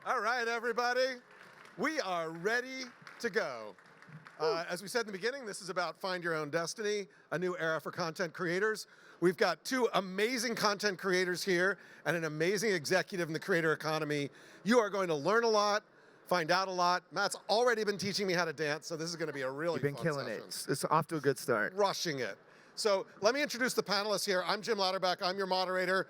All right, everybody. We are ready to go. As we said in the beginning, this is about Find Your Own Destiny, a new era for content creators. We've got two amazing content creators here and an amazing executive in the creator economy. You are going to learn a lot, find out a lot. Matt's already been teaching me how to dance, so this is going to be a really fun session. You've been killing it. It's off to a good start. Rushing it. So let me introduce the panelists here. I'm Jim Louderback. I'm your moderator.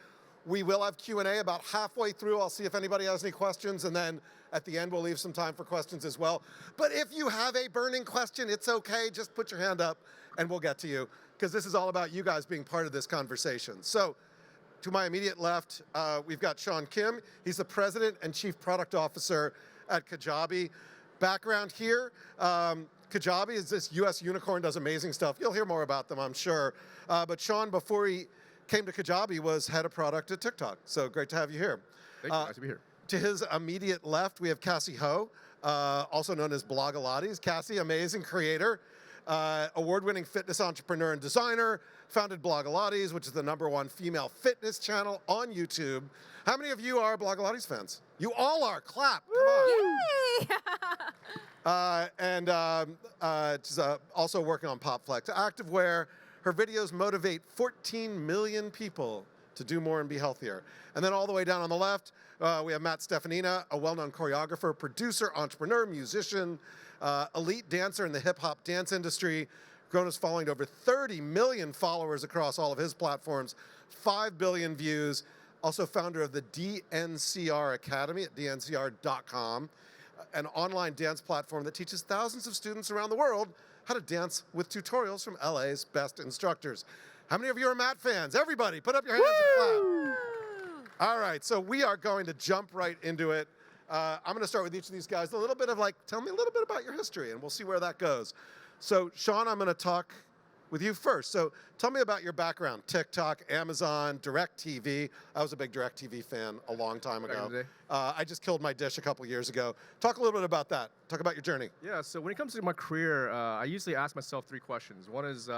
We will have Q&A about halfway through. I'll see if anybody has any questions, and then at the end, we'll leave some time for questions as well. But if you have a burning question, it's okay. Just put your hand up, and we'll get to you, because this is all about you guys being part of this conversation. So to my immediate left, we've got Sean Kim. He's the President and Chief Product Officer at Kajabi. Background here, Kajabi is this US unicorn, does amazing stuff. You'll hear more about them, I'm sure. But Sean, before he came to Kajabi, was head of product at TikTok. So great to have you here. Thank you, nice to be here. To his immediate left, we have Cassey Ho, also known as Blogilates. Cassey, amazing creator, award-winning fitness entrepreneur and designer, founded Blogilates, which is the #1 female fitness channel on YouTube. How many of you are Blogilates fans? You all are. Clap. Come on. Yay! She's also working on PopFlex Activewear. Her videos motivate 14 million people to do more and be healthier. And then all the way down on the left, we have Matt Steffanina, a well-known choreographer, producer, entrepreneur, musician, elite dancer in the hip-hop dance industry, grown his following to over 30 million followers across all of his platforms, 5 billion views, also founder of the DNCR Academy at dncr.com, an online dance platform that teaches thousands of students around the world how to dance with tutorials from LA's best instructors. How many of you are Matt fans? Everybody, put up your hands and clap. All right, so we are going to jump right into it. I'm going to start with each of these guys. A little bit of tell me a little bit about your history, and we'll see where that goes. So, Sean, I'm going to talk with you first. So, tell me about your background. TikTok, Amazon, DirecTV. I was a big DirecTV fan a long time ago. I just killed my dish a couple years ago. Talk a little bit about that. Talk about your journey. Yeah, so when it comes to my career, I usually ask myself 3 questions. One is,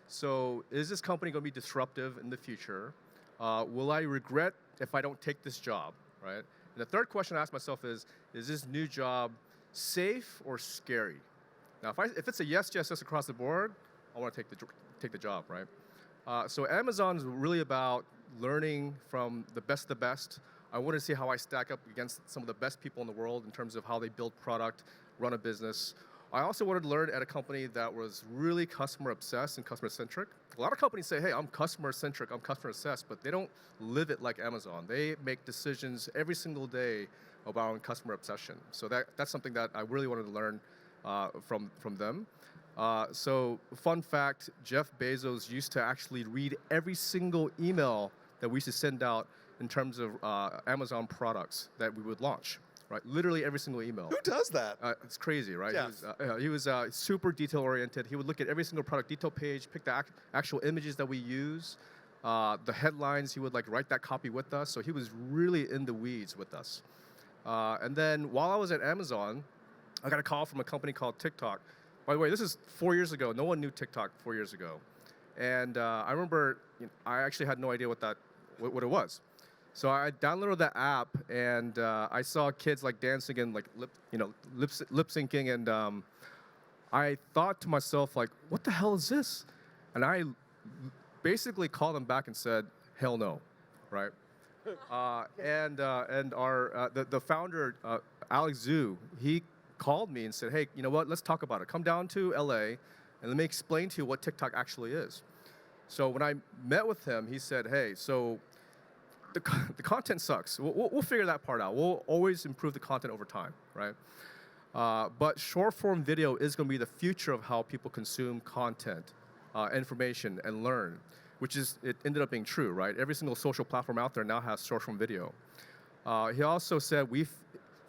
so is this company going to be disruptive in the future? Will I regret if I don't take this job, right? And the third question I ask myself is this new job safe or scary? Now, if it's a yes across the board, I want to take the job, right? So Amazon is really about learning from the best of the best. I want to see how I stack up against some of the best people in the world in terms of how they build product, run a business. I also wanted to learn at a company that was really customer obsessed and customer centric. A lot of companies say, hey, I'm customer centric, I'm customer obsessed, but they don't live it like Amazon. They make decisions every single day about customer obsession. So that's something that I really wanted to learn from them. So fun fact, Jeff Bezos used to actually read every single email that we used to send out in terms of Amazon products that we would launch. Right, literally every single email. Who does that? It's crazy, right? Jeff. He was super detail-oriented. He would look at every single product detail page, pick the actual images that we use, the headlines. He would write that copy with us. So he was really in the weeds with us. And then while I was at Amazon, I got a call from a company called TikTok. By the way, this is 4 years ago. No one knew TikTok 4 years ago. And I remember I actually had no idea what it was. So I downloaded the app, and I saw kids dancing and lip syncing, and I thought to myself, what the hell is this? And I basically called them back and said, hell no, right? And the founder, Alex Zhu, he called me and said, hey, you know what? Let's talk about it. Come down to LA, and let me explain to you what TikTok actually is. So when I met with him, he said, hey, so the content sucks. We'll figure that part out. We'll always improve the content over time, right? But short-form video is going to be the future of how people consume content, information, and learn, which it ended up being true, right? Every single social platform out there now has short-form video. He also said, we've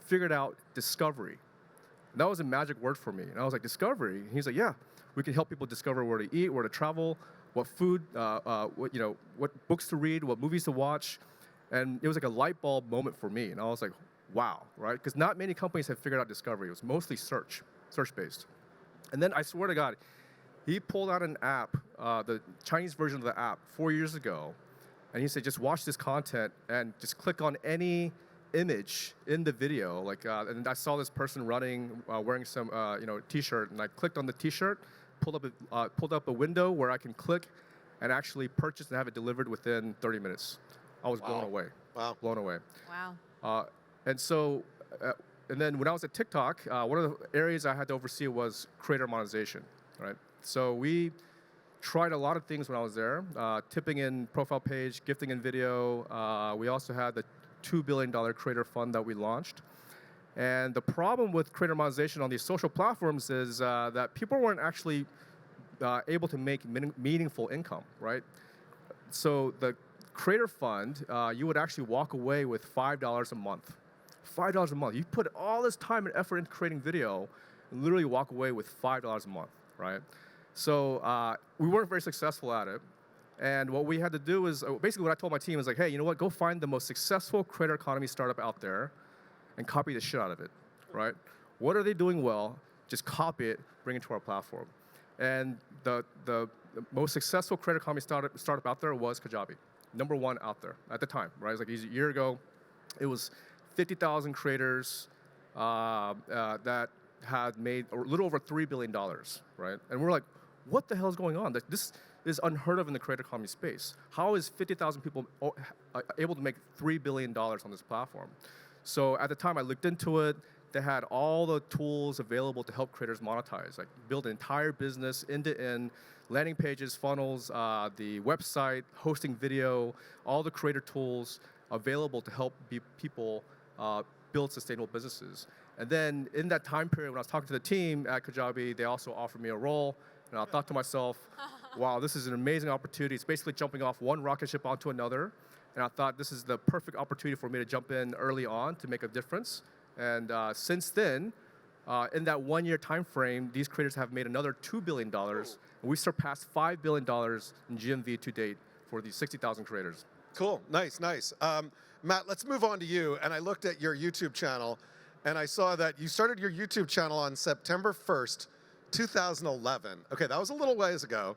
figured out discovery. And that was a magic word for me. And I was like, discovery? And he's like, yeah, we can help people discover where to eat, where to travel, what food, what books to read, what movies to watch. And it was like a light bulb moment for me. And I was like, wow, right? Because not many companies have figured out discovery. It was mostly search-based. And then I swear to God, he pulled out an app, the Chinese version of the app 4 years ago. And he said, just watch this content and just click on any image in the video. Like, and I saw this person running, wearing some, T-shirt, and I clicked on the T-shirt, pulled up a window where I can click and actually purchase and have it delivered within 30 minutes. I was blown away. Wow. Blown away. Wow. And so, and then when I was at TikTok, one of the areas I had to oversee was creator monetization, right? So we tried a lot of things when I was there, tipping in profile page, gifting in video. We also had the $2 billion creator fund that we launched. And the problem with creator monetization on these social platforms is that people weren't actually able to make meaningful income, right? So the creator fund, you would actually walk away with $5 a month. $5 a month. You put all this time and effort into creating video and literally walk away with $5 a month, right? So we weren't very successful at it. And what we had to do is, basically what I told my team is like, hey, you know what, go find the most successful creator economy startup out there and copy the shit out of it, right? What are they doing well? Just copy it, bring it to our platform. And the most successful creator economy startup out there was Kajabi, #1 out there at the time, right? It was like a year ago. It was 50,000 creators that had made a little over $3 billion, right? And we're like, what the hell is going on? This is unheard of in the creator economy space. How is 50,000 people able to make $3 billion on this platform? So at the time, I looked into it. They had all the tools available to help creators monetize, like build an entire business end-to-end, landing pages, funnels, the website, hosting video, all the creator tools available to help people build sustainable businesses. And then in that time period, when I was talking to the team at Kajabi, they also offered me a role. And I thought to myself, wow, this is an amazing opportunity. It's basically jumping off one rocket ship onto another. And I thought this is the perfect opportunity for me to jump in early on to make a difference. And since then, in that 1 year time frame, these creators have made another $2 billion. And we surpassed $5 billion in GMV to date for these 60,000 creators. Cool, nice, nice. Matt, let's move on to you. And I looked at your YouTube channel, and I saw that you started your YouTube channel on September 1st, 2011. Okay, that was a little ways ago.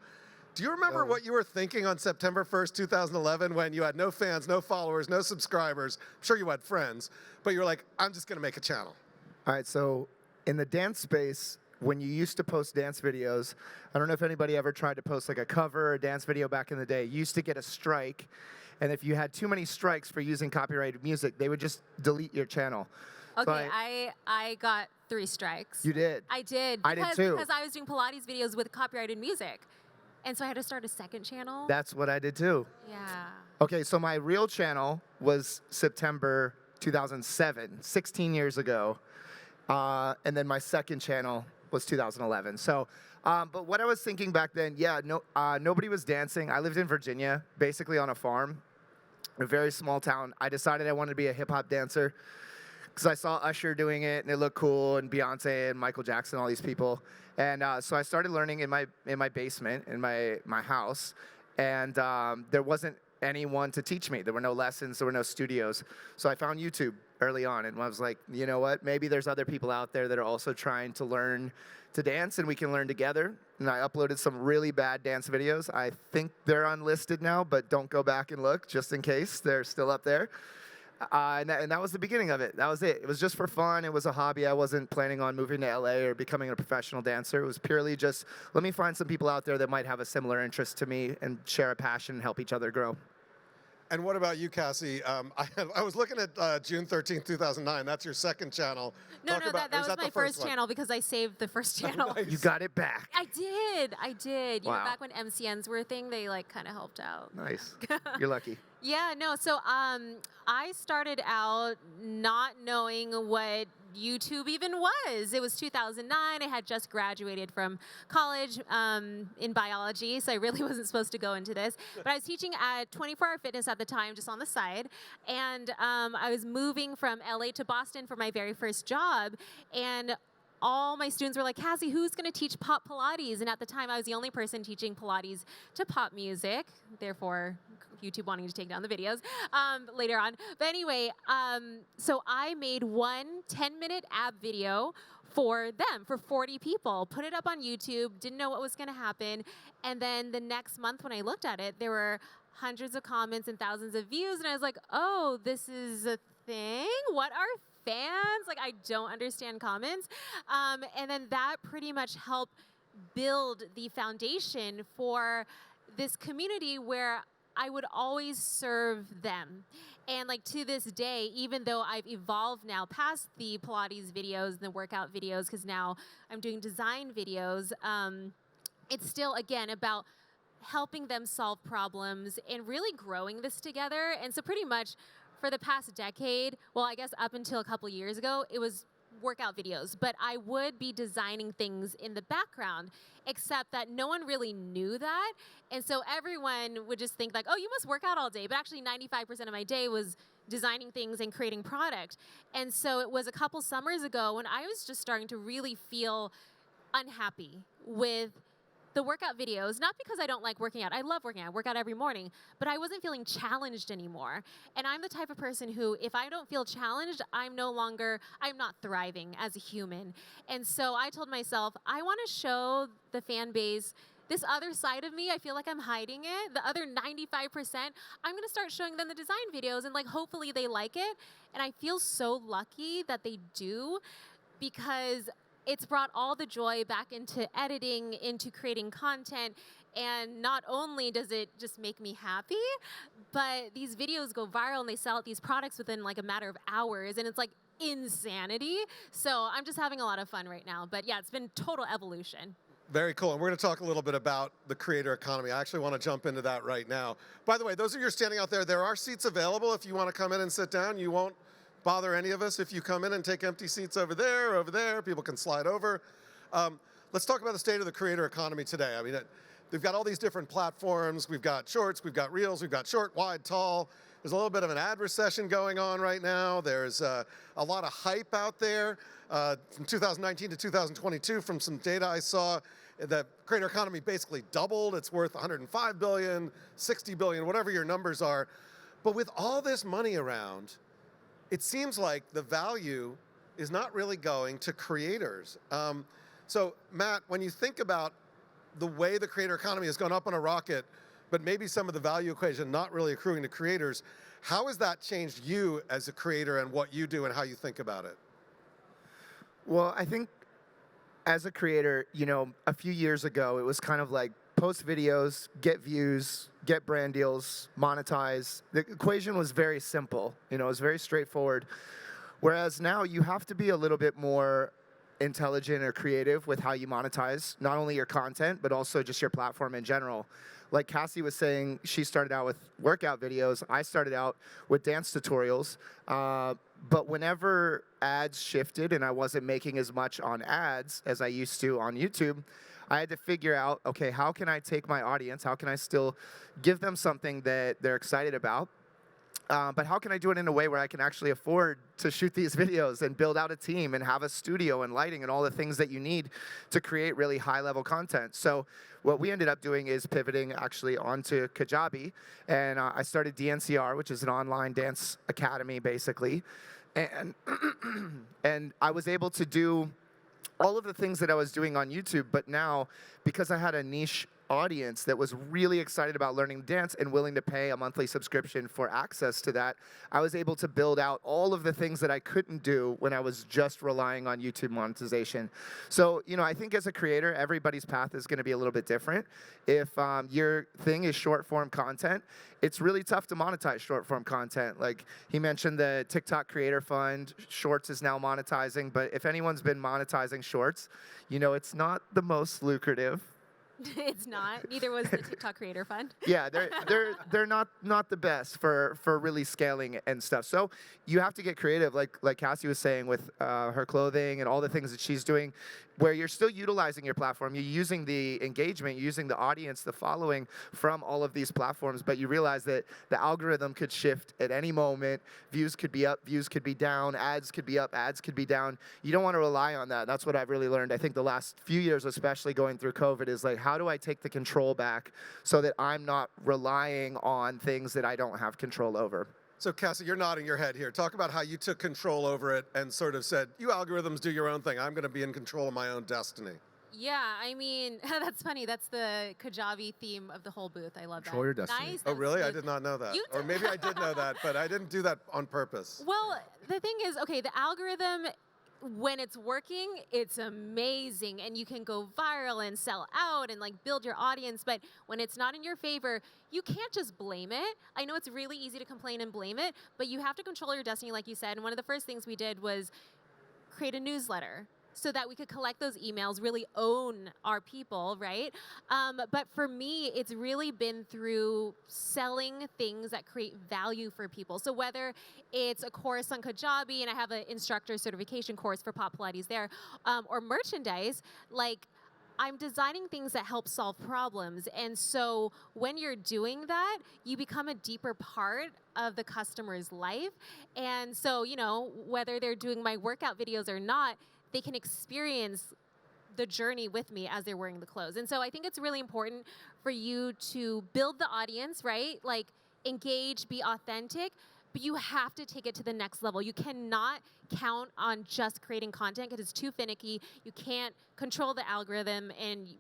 Do you remember what you were thinking on September 1st, 2011, when you had no fans, no followers, no subscribers? I'm sure you had friends, but you were like, I'm just going to make a channel. All right, so in the dance space, when you used to post dance videos, I don't know if anybody ever tried to post like a cover or a dance video back in the day. You used to get a strike, and if you had too many strikes for using copyrighted music, they would just delete your channel. Okay, So I got 3 strikes. You did? I did. I did too. Because I was doing Pilates videos with copyrighted music. And so I had to start a second channel. That's what I did too. Yeah. Okay, so my real channel was September 2007, 16 years ago. And then my second channel was 2011. So, but what I was thinking back then, yeah, nobody was dancing. I lived in Virginia, basically on a farm, a very small town. I decided I wanted to be a hip-hop dancer because I saw Usher doing it, and it looked cool, and Beyonce and Michael Jackson, all these people. And so I started learning in my basement, in my house, and there wasn't anyone to teach me. There were no lessons, there were no studios. So I found YouTube early on, and I was like, you know what, maybe there's other people out there that are also trying to learn to dance, and we can learn together. And I uploaded some really bad dance videos. I think they're unlisted now, but don't go back and look, just in case they're still up there. And that was the beginning of it. That was it. It was just for fun. It was a hobby. I wasn't planning on moving to LA or becoming a professional dancer. It was purely just, let me find some people out there that might have a similar interest to me and share a passion and help each other grow. And what about you, Cassey? I was looking at June 13th, 2009. That's your second channel. No, that was my first channel because I saved the first channel. You got it back. I did. You Wow. know, back when MCNs were a thing, they like kind of helped out. Nice. You're lucky. Yeah, no, so I started out not knowing what YouTube even was. It was 2009. I had just graduated from college in biology, so I really wasn't supposed to go into this. But I was teaching at 24 Hour Fitness at the time, just on the side. And I was moving from LA to Boston for my very first job. And all my students were like, Cassey, who's going to teach pop Pilates? And at the time, I was the only person teaching Pilates to pop music. Therefore, YouTube wanting to take down the videos later on. But anyway, so I made one 10-minute ab video for them, for 40 people, put it up on YouTube, didn't know what was going to happen. And then the next month when I looked at it, there were hundreds of comments and thousands of views, and I was like, oh, this is a thing? What are fans? Like, I don't understand comments. And then that pretty much helped build the foundation for this community where I would always serve them. And like to this day, even though I've evolved now past the Pilates videos and the workout videos, because now I'm doing design videos, it's still, again, about helping them solve problems and really growing this together. And so pretty much for the past decade, well, I guess up until a couple years ago, it was workout videos, but I would be designing things in the background, except that no one really knew that. And so everyone would just think like, oh, you must work out all day. But actually 95% of my day was designing things and creating product. And so it was a couple summers ago when I was just starting to really feel unhappy with the workout videos, not because I don't like working out. I love working out. I work out every morning. But I wasn't feeling challenged anymore. And I'm the type of person who, if I don't feel challenged, I'm not thriving as a human. And so I told myself, I want to show the fan base this other side of me. I feel like I'm hiding it. The other 95%, I'm going to start showing them the design videos, and like hopefully they like it. And I feel so lucky that they do, because it's brought all the joy back into editing, into creating content. And not only does it just make me happy, but these videos go viral and they sell out these products within like a matter of hours. And it's like insanity. So I'm just having a lot of fun right now. But yeah, it's been total evolution. Very cool. And we're going to talk a little bit about the creator economy. I actually want to jump into that right now. By the way, those of you standing out there are seats available if you want to come in and sit down. You won't bother any of us if you come in and take empty seats over there. People can slide over. Let's talk about the state of the creator economy today. I mean, they've got all these different platforms. We've got shorts, we've got reels, we've got short, wide, tall. There's a little bit of an ad recession going on right now. There's a lot of hype out there. From 2019 to 2022, from some data I saw, the creator economy basically doubled. It's worth 105 billion, 60 billion, whatever your numbers are. But with all this money around, it seems like the value is not really going to creators. So Matt, when you think about the way the creator economy has gone up on a rocket, but maybe some of the value equation not really accruing to creators, how has that changed you as a creator and what you do and how you think about it? Well, I think as a creator, a few years ago, it was kind of like post videos, get views, get brand deals, monetize. The equation was very simple. It was very straightforward. Whereas now you have to be a little bit more intelligent or creative with how you monetize, not only your content, but also just your platform in general. Like Cassey was saying, she started out with workout videos. I started out with dance tutorials. But whenever ads shifted and I wasn't making as much on ads as I used to on YouTube, I had to figure out, okay, how can I take my audience? How can I still give them something that they're excited about? But how can I do it in a way where I can actually afford to shoot these videos and build out a team and have a studio and lighting and all the things that you need to create really high-level content? So what we ended up doing is pivoting actually onto Kajabi. And I started DNCR, which is an online dance academy, basically. And, and I was able to do all of the things that I was doing on YouTube, but now, because I had a niche audience that was really excited about learning to dance and willing to pay a monthly subscription for access to that, I was able to build out all of the things that I couldn't do when I was just relying on YouTube monetization. So, I think as a creator, everybody's path is going to be a little bit different. If your thing is short-form content, it's really tough to monetize short-form content. Like he mentioned the TikTok Creator Fund, Shorts is now monetizing, but if anyone's been monetizing Shorts, it's not the most lucrative. It's not. Neither was the TikTok Creator Fund. Yeah, they're not the best for really scaling and stuff. So you have to get creative, like Cassey was saying with her clothing and all the things that she's doing, where you're still utilizing your platform. You're using the engagement, you're using the audience, the following from all of these platforms, but you realize that the algorithm could shift at any moment. Views could be up, views could be down, ads could be up, ads could be down. You don't want to rely on that. That's what I've really learned. I think the last few years, especially going through COVID, is like, how do I take the control back so that I'm not relying on things that I don't have control over? So Cassey, you're nodding your head here. Talk about how you took control over it and sort of said, you algorithms do your own thing. I'm going to be in control of my own destiny. Yeah, I mean, that's funny. That's the Kajabi theme of the whole booth. I love Control that. your destiny. Nice. Oh, that was really? I smooth. did not know that. You Or maybe I did know that, but I didn't do that on purpose. Well, the thing is, okay, the algorithm, when it's working, it's amazing, and you can go viral and sell out and like build your audience. But when it's not in your favor, you can't just blame it. I know it's really easy to complain and blame it, but you have to control your destiny, like you said. And one of the first things we did was create a newsletter so that we could collect those emails, really own our people, right? But for me, it's really been through selling things that create value for people. So whether it's a course on Kajabi, and I have an instructor certification course for Pop Pilates there, or merchandise, like I'm designing things that help solve problems. And so when you're doing that, you become a deeper part of the customer's life. And so, you know, whether they're doing my workout videos or not, they can experience the journey with me as they're wearing the clothes. And so I think it's really important for you to build the audience, right? Like engage, be authentic, but you have to take it to the next level. You cannot count on just creating content because it's too finicky. You can't control the algorithm,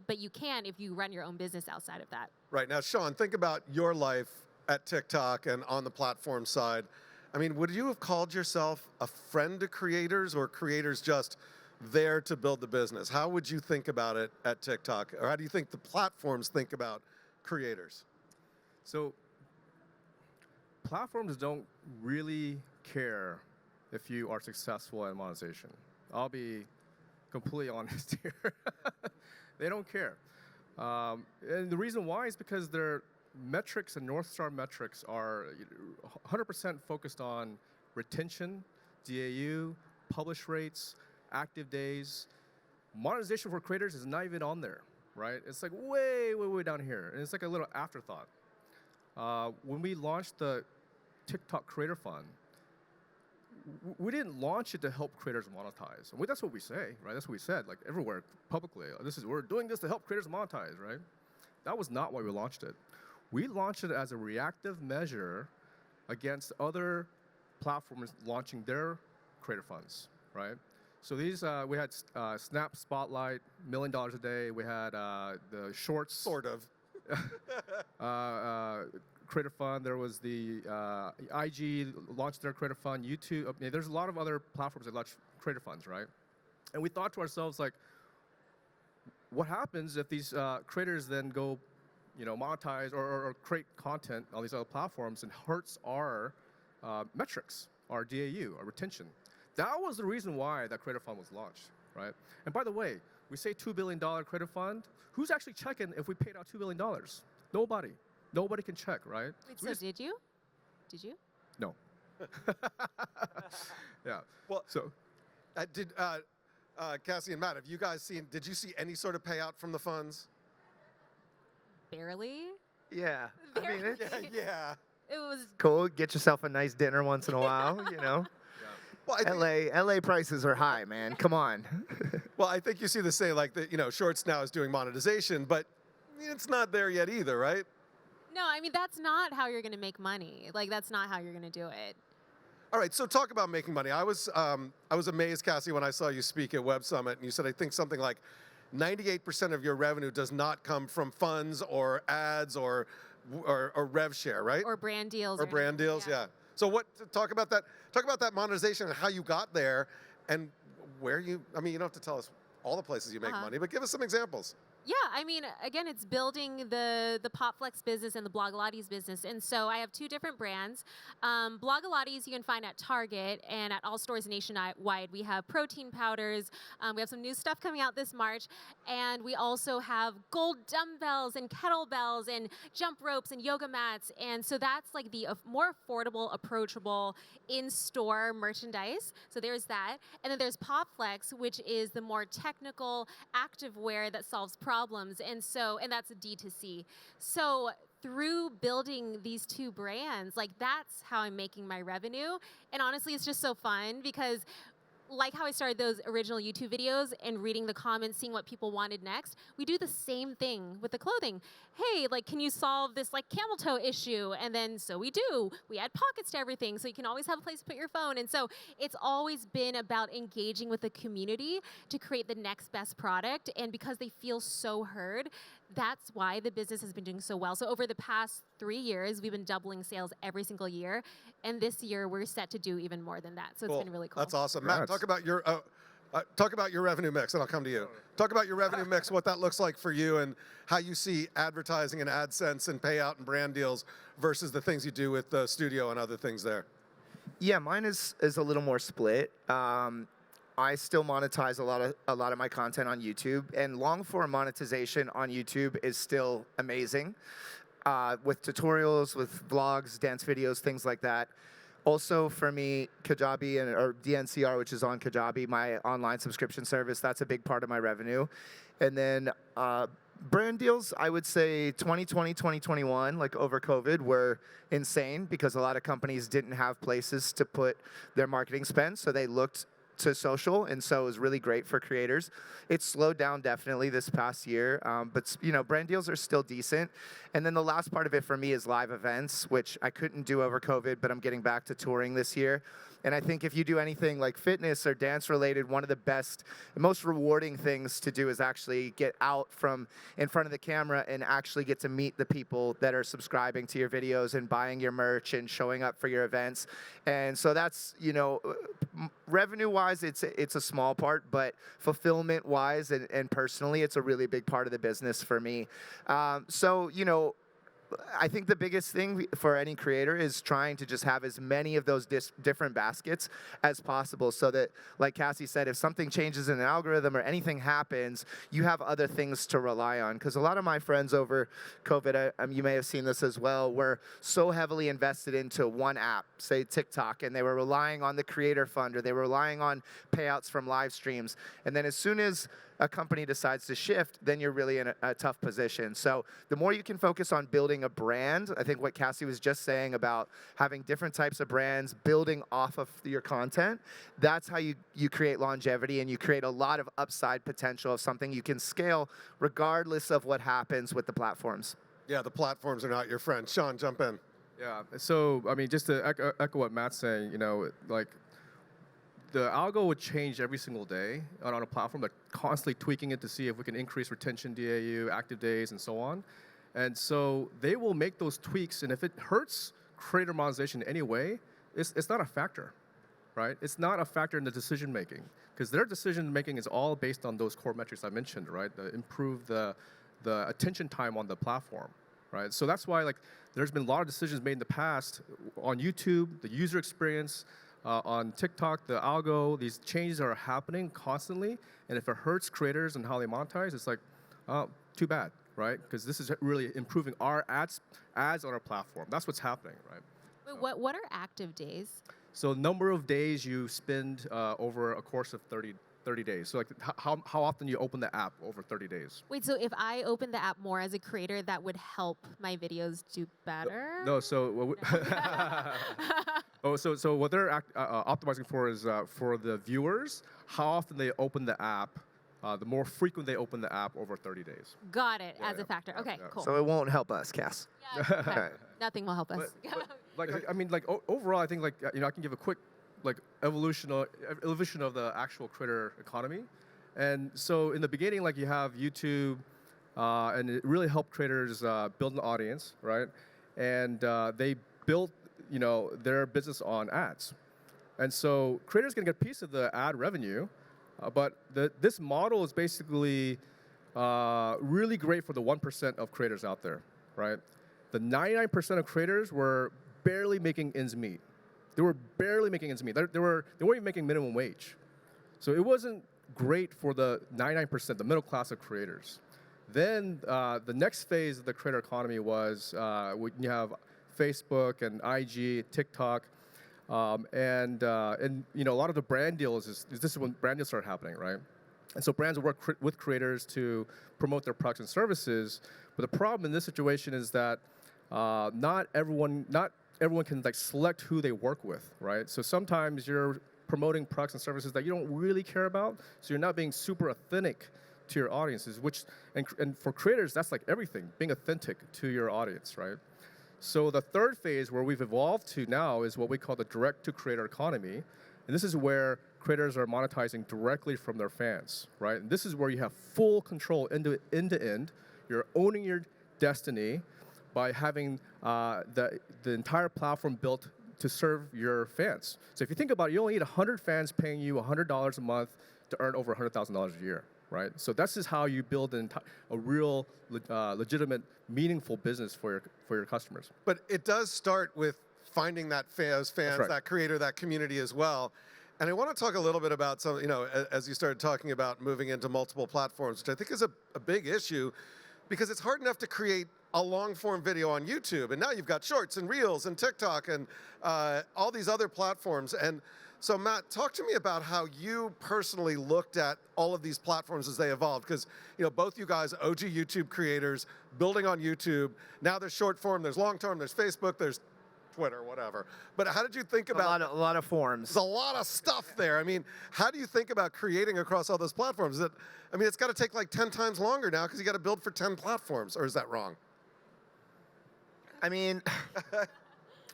but you can if you run your own business outside of that. Right. Now, Sean, think about your life at TikTok and on the platform side. I mean, would you have called yourself a friend to creators, or creators just there to build the business? How would you think about it at TikTok? Or how do you think the platforms think about creators? So platforms don't really care if you are successful at monetization. I'll be completely honest here. They don't care. And the reason why is because their metrics and North Star metrics are 100% focused on retention, DAU, publish rates, active days. Monetization for creators is not even on there, right? It's like way, way, way down here. And it's like a little afterthought. When we launched the TikTok Creator Fund, we didn't launch it to help creators monetize. And that's what we say, right? That's what we said, like everywhere, publicly. We're doing this to help creators monetize, right? That was not why we launched it. We launched it as a reactive measure against other platforms launching their creator funds, right? So these, we had Snap Spotlight, $1 million a day. We had the Shorts. Sort of. Creator fund. There was the IG launched their creator fund. YouTube. I mean, there's a lot of other platforms that launch creator funds, right? And we thought to ourselves, like, what happens if these creators then go, you know, monetize or create content on these other platforms and hurts our metrics, our DAU, our retention? That was the reason why that creator fund was launched, right? And by the way, we say $2 billion creator fund. Who's actually checking if we paid out $2 billion? Nobody. Nobody can check, right? Wait, so did you? Did you? No. Yeah. Well, So did Cassey and Matt, have you guys seen? Did you see any sort of payout from the funds? Yeah. Barely. I mean, it's Yeah. It was cool. Get yourself a nice dinner once in a while, you know. Well, I think, LA prices are high, man. Come on. well, I think you see the same, like the, you know, Shorts now is doing monetization, but it's not there yet either, right? no. I mean, that's not how you're going to make money. Like, that's not how you're going to do it. All right, so talk about making money. I was amazed, Cassey, when I saw you speak at Web Summit, and you said, I think something like 98% of your revenue does not come from funds or ads or rev share, right? Or brand deals. Or brand anything, deals, yeah. So talk about that. Talk about that monetization and how you got there, and where you. I mean, you don't have to tell us all the places you make money, but give us some examples. Yeah, I mean, again, it's building the PopFlex business and the Blogilates business. And so I have two different brands. Blogilates you can find at Target and at all stores nationwide. We have protein powders. We have some new stuff coming out this March. And we also have gold dumbbells and kettlebells and jump ropes and yoga mats. And so that's like the more affordable, approachable in-store merchandise. So there's that. And then there's PopFlex, which is the more technical activewear that solves problems, and that's a D2C. So through building these two brands, like that's how I'm making my revenue. And honestly, it's just so fun because like how I started those original YouTube videos and reading the comments, seeing what people wanted next, we do the same thing with the clothing. Hey, like, can you solve this like camel toe issue? And then so we do. We add pockets to everything, so you can always have a place to put your phone. And so it's always been about engaging with the community to create the next best product. And because they feel so heard, that's why the business has been doing so well. So over the past 3 years, we've been doubling sales every single year. And this year, we're set to do even more than that. So it's been really cool. That's awesome. Congrats. Matt, talk about your revenue mix, and I'll come to you. Talk about your revenue mix, what that looks like for you, and how you see advertising and AdSense and payout and brand deals versus the things you do with the studio and other things there. Yeah, mine is a little more split. I still monetize a lot of my content on YouTube, and long form monetization on YouTube is still amazing, with tutorials, with vlogs, dance videos, things like that. Also, for me, Kajabi or DNCR, which is on Kajabi, my online subscription service, that's a big part of my revenue. And then brand deals, I would say 2020, 2021, like over COVID, were insane because a lot of companies didn't have places to put their marketing spend, so they looked to social, and so it was really great for creators. It slowed down definitely this past year, but brand deals are still decent. And then the last part of it for me is live events, which I couldn't do over COVID, but I'm getting back to touring this year. And I think if you do anything like fitness or dance related, one of the best, most rewarding things to do is actually get out from in front of the camera and actually get to meet the people that are subscribing to your videos and buying your merch and showing up for your events. And so that's, revenue-wise, it's a small part, but fulfillment-wise and personally, it's a really big part of the business for me. I think the biggest thing for any creator is trying to just have as many of those different baskets as possible so that, like Cassey said, if something changes in an algorithm or anything happens, you have other things to rely on. Because a lot of my friends over COVID, you may have seen this as well, were so heavily invested into one app, say TikTok, and they were relying on the creator fund or they were relying on payouts from live streams. And then as soon as a company decides to shift, then you're really in a tough position. So the more you can focus on building a brand, I think what Cassey was just saying about having different types of brands, building off of your content, that's how you create longevity and you create a lot of upside potential of something you can scale regardless of what happens with the platforms. Yeah, the platforms are not your friend. Sean, jump in. Yeah, so, just to echo what Matt's saying, the algo would change every single day on a platform, like constantly tweaking it to see if we can increase retention, DAU, active days, and so on. And so they will make those tweaks, and if it hurts creator monetization in any way, it's not a factor, right? It's not a factor in the decision making, because their decision making is all based on those core metrics I mentioned, right? Improve the attention time on the platform, right? So that's why there's been a lot of decisions made in the past on YouTube, the user experience, on TikTok, the algo, these changes are happening constantly, and if it hurts creators and how they monetize, it's too bad, right? Because this is really improving our ads on our platform. That's what's happening, right? Wait, what are active days? So number of days you spend over a course of 30 days. So how often you open the app over 30 days. Wait, so if I open the app more as a creator, that would help my videos do better? No, so so what they're optimizing for is for the viewers, how often they open the app, the more frequent they open the app over 30 days. Got it, as a factor. Okay, cool. So it won't help us, Cass. Yeah, okay. Nothing will help us. Overall, I think I can give a quick evolution of the actual creator economy. And so in the beginning, you have YouTube, and it really helped creators build an audience, right? And they built their business on ads. And so creators can get a piece of the ad revenue, but this model is basically really great for the 1% of creators out there, right? The 99% of creators were barely making ends meet. They were barely making ends meet. They weren't even making minimum wage. So it wasn't great for the 99%, the middle class of creators. Then the next phase of the creator economy was when you have Facebook and IG, TikTok, and a lot of the brand deals this is when brand deals started happening, right? And so brands work with creators to promote their products and services. But the problem in this situation is that not everyone can select who they work with, right? So sometimes your promoting products and services that you don't really care about. So you're not being super authentic to your audiences, and for creators, that's like everything, being authentic to your audience, right? So the third phase where we've evolved to now is what we call the direct-to-creator economy. And this is where creators are monetizing directly from their fans, right? And this is where you have full control end to end. You're owning your destiny by having the entire platform built to serve your fans. So if you think about it, you only need 100 fans paying you $100 a month to earn over $100,000 a year, right? So this is how you build a real, legitimate, meaningful business for your customers. But it does start with finding that fans, right. that creator, that community as well. And I want to talk a little bit about some, as you started talking about moving into multiple platforms, which I think is a big issue, because it's hard enough to create a long-form video on YouTube, and now you've got Shorts and Reels and TikTok and all these other platforms. And so, Matt, talk to me about how you personally looked at all of these platforms as they evolved, because both you guys, OG YouTube creators, building on YouTube. Now there's short form, there's long term, there's Facebook, there's Twitter, whatever. But how did you think about a lot of forms? There's a lot of stuff there. I mean, how do you think about creating across all those platforms? It's got to take like 10 times longer now because you got to build for 10 platforms, or is that wrong? I mean,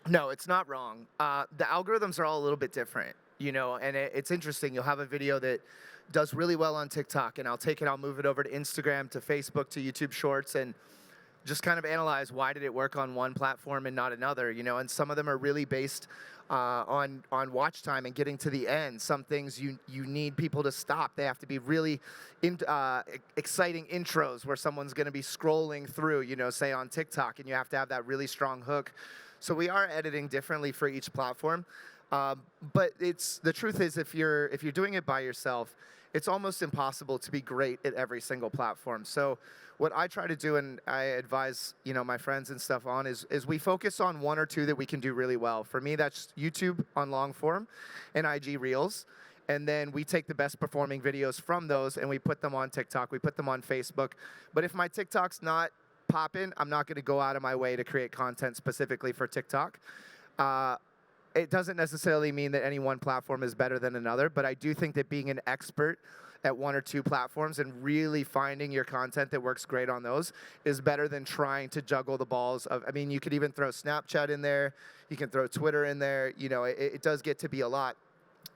no, it's not wrong. The algorithms are all a little bit different, and it's interesting. You'll have a video that does really well on TikTok, and I'll move it over to Instagram, to Facebook, to YouTube Shorts, and just kind of analyze why did it work on one platform and not another, and some of them are really based on watch time and getting to the end. Some things you need people to stop. They have to be really exciting intros where someone's going to be scrolling through, say on TikTok, and you have to have that really strong hook. So we are editing differently for each platform. But the truth is, if you're doing it by yourself, it's almost impossible to be great at every single platform. So what I try to do, and I advise my friends and stuff on, is we focus on one or two that we can do really well. For me, that's YouTube on long form and IG Reels. And then we take the best performing videos from those and we put them on TikTok, we put them on Facebook. But if my TikTok's not popping, I'm not going to go out of my way to create content specifically for TikTok. It doesn't necessarily mean that any one platform is better than another, but I do think that being an expert at one or two platforms and really finding your content that works great on those is better than trying to juggle the balls of, you could even throw Snapchat in there, you can throw Twitter in there, it does get to be a lot.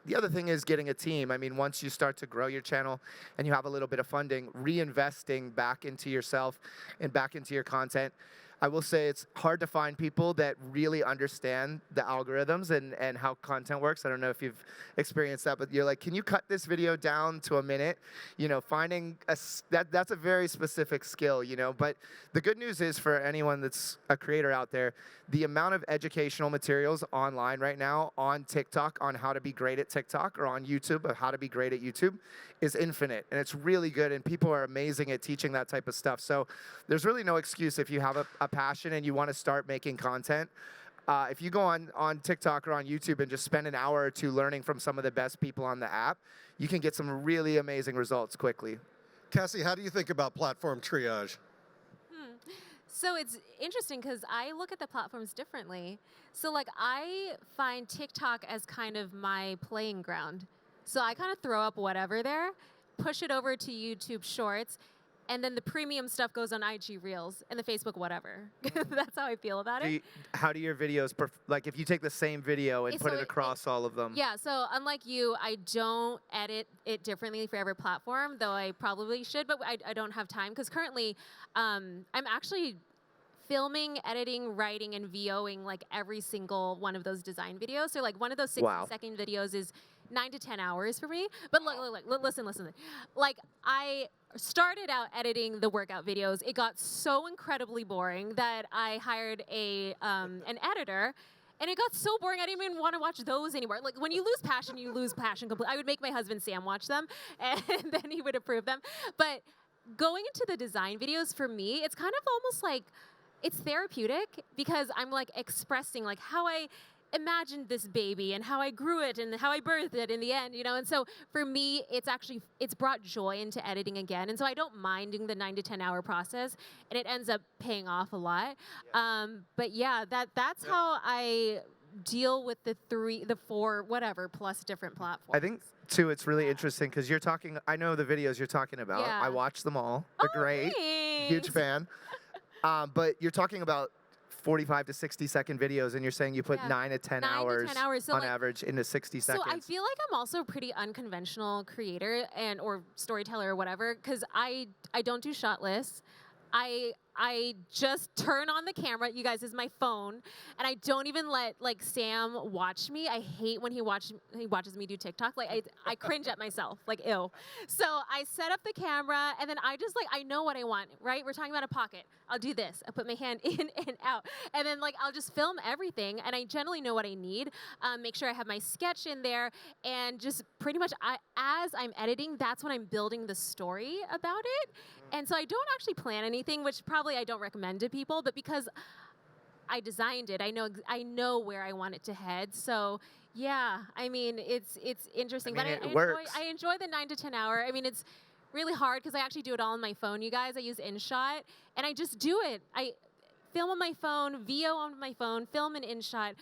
The other thing is getting a team. Once you start to grow your channel and you have a little bit of funding, reinvesting back into yourself and back into your content. I will say it's hard to find people that really understand the algorithms and how content works. I don't know if you've experienced that, but you're like, can you cut this video down to a minute? Finding that's a very specific skill, But the good news is for anyone that's a creator out there, the amount of educational materials online right now on TikTok on how to be great at TikTok or on YouTube of how to be great at YouTube is infinite. And it's really good, and people are amazing at teaching that type of stuff. So there's really no excuse if you have a passion and you want to start making content. If you go on TikTok or on YouTube and just spend an hour or two learning from some of the best people on the app, you can get some really amazing results quickly. Cassey, how do you think about platform triage? So it's interesting because I look at the platforms differently. So I find TikTok as kind of my playing ground. So I kind of throw up whatever there, push it over to YouTube Shorts, and then the premium stuff goes on IG Reels and the Facebook whatever. That's how I feel about it. How do your videos, if you take the same video and put it across all of them? Yeah, so unlike you, I don't edit it differently for every platform, though I probably should, but I don't have time because currently I'm actually filming, editing, writing, and VOing every single one of those design videos. So one of those 60-second videos is 9 to 10 hours for me. But listen. I started out editing the workout videos. It got so incredibly boring that I hired an editor. And it got so boring, I didn't even want to watch those anymore. When you lose passion, you lose passion completely. I would make my husband Sam watch them, and then he would approve them. But going into the design videos, for me, it's kind of almost it's therapeutic because I'm expressing how I imagined this baby and how I grew it and how I birthed it in the end, And so for me, it's brought joy into editing again. And so I don't mind doing the 9 to 10 hour process, and it ends up paying off a lot. But yeah, that's how I deal with the four, whatever, plus different platforms. I think, too, it's really interesting because you're talking, I know the videos you're talking about. Yeah. I watched them all. They're great. Huge Thanks. fan. But you're talking about 45 to 60-second videos, and you're saying you put Yeah. 9 to 10 9 to hours, 10 hours. So, on like, average into 60 seconds. So I feel like I'm also a pretty unconventional creator or storyteller or whatever, because I don't do shot lists. I just turn on the camera. You guys, this is my phone, and I don't even let like Sam watch me. I hate when he watches me do TikTok. Like I cringe at myself. Like ew. So I set up the camera, and then I just like I know what I want. Right? We're talking about a pocket. I'll do this. I put my hand in and out, and then like I'll just film everything, and I generally know what I need. Make sure I have my sketch in there, and just pretty much as I'm editing, that's when I'm building the story about it. And so I don't actually plan anything, which probably I don't recommend to people, but because I designed it, I know where I want it to head. So yeah, I mean, it's interesting. I mean, but it works. I enjoy the 9 to 10 hour. I mean, it's really hard because I actually do it all on my phone, you guys. I use InShot, and I just do it. I film on my phone, VO on my phone, film in InShot,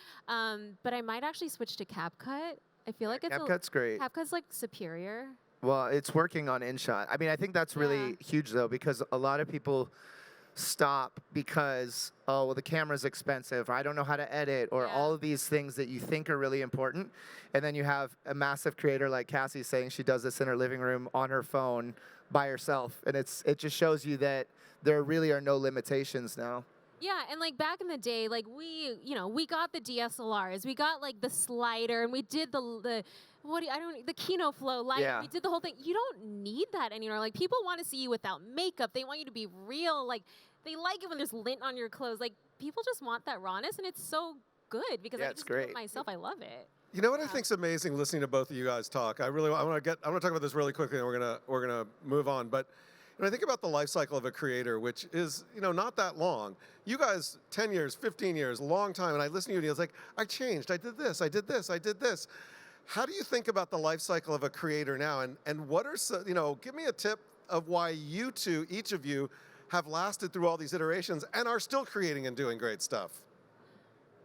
but I might actually switch to CapCut. I feel like CapCut's great. CapCut's like superior. Well, it's working on InShot. I mean, I think that's really huge, though, because a lot of people stop because, oh, well, the camera's expensive, or I don't know how to edit, or all of these things that you think are really important. And then you have a massive creator like Cassey saying she does this in her living room on her phone by herself. And it just shows you that there really are no limitations now. Yeah, and like back in the day, like we got the DSLRs, we got like the slider, and we did the Kino Flow light. Yeah. We did the whole thing. You don't need that anymore. Like people want to see you without makeup. They want you to be real. Like they like it when there's lint on your clothes. Like people just want that rawness, and it's so good because I just do it myself. I love it. You know what I think's amazing listening to both of you guys talk? I want to talk about this really quickly, and we're gonna move on. But when I think about the life cycle of a creator, which is not that long. You guys, 10 years, 15 years, a long time, and I listen to you, and it's like, I changed, I did this, I did this, I did this. How do you think about the life cycle of a creator now? And what are give me a tip of why you two, each of you, have lasted through all these iterations and are still creating and doing great stuff.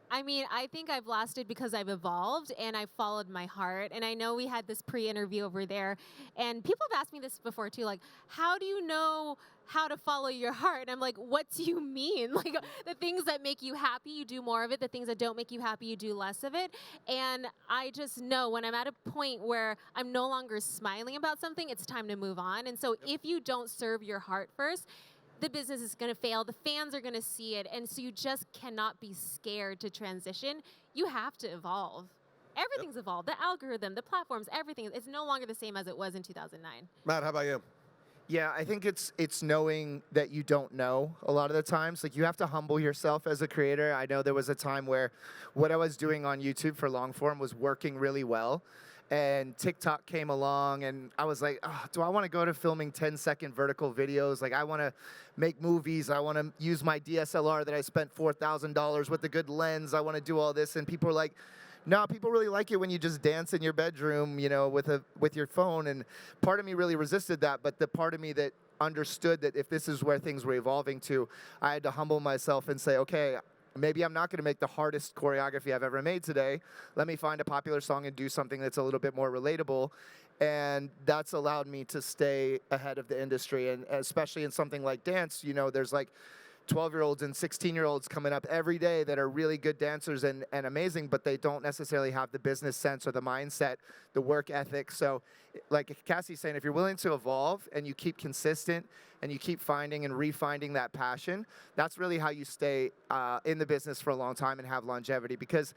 I mean, I think I've lasted because I've evolved and I've followed my heart. And I know we had this pre-interview over there, and people have asked me this before too, like, how do you know how to follow your heart? And I'm like, what do you mean? Like, the things that make you happy, you do more of it. The things that don't make you happy, you do less of it. And I just know when I'm at a point where I'm no longer smiling about something, it's time to move on. And so if you don't serve your heart first, the business is going to fail. The fans are going to see it. And so you just cannot be scared to transition. You have to evolve. Everything's evolved. The algorithm, the platforms, everything. It's no longer the same as it was in 2009. Matt, how about you? Yeah, I think it's knowing that you don't know a lot of the times. Like, you have to humble yourself as a creator. I know there was a time where what I was doing on YouTube for long form was working really well. And TikTok came along, and I was like, oh, do I want to go to filming 10-second vertical videos? Like, I want to make movies. I want to use my DSLR that I spent $4,000 with a good lens. I want to do all this. And people were like, no, people really like it when you just dance in your bedroom, with your phone. And part of me really resisted that. But the part of me that understood that if this is where things were evolving to, I had to humble myself and say, okay, maybe I'm not going to make the hardest choreography I've ever made today. Let me find a popular song and do something that's a little bit more relatable. And that's allowed me to stay ahead of the industry. And especially in something like dance, there's like 12-year-olds and 16-year-olds coming up every day that are really good dancers and amazing, but they don't necessarily have the business sense or the mindset, the work ethic. So like Cassie's saying, if you're willing to evolve and you keep consistent and you keep finding and refinding that passion, that's really how you stay in the business for a long time and have longevity. Because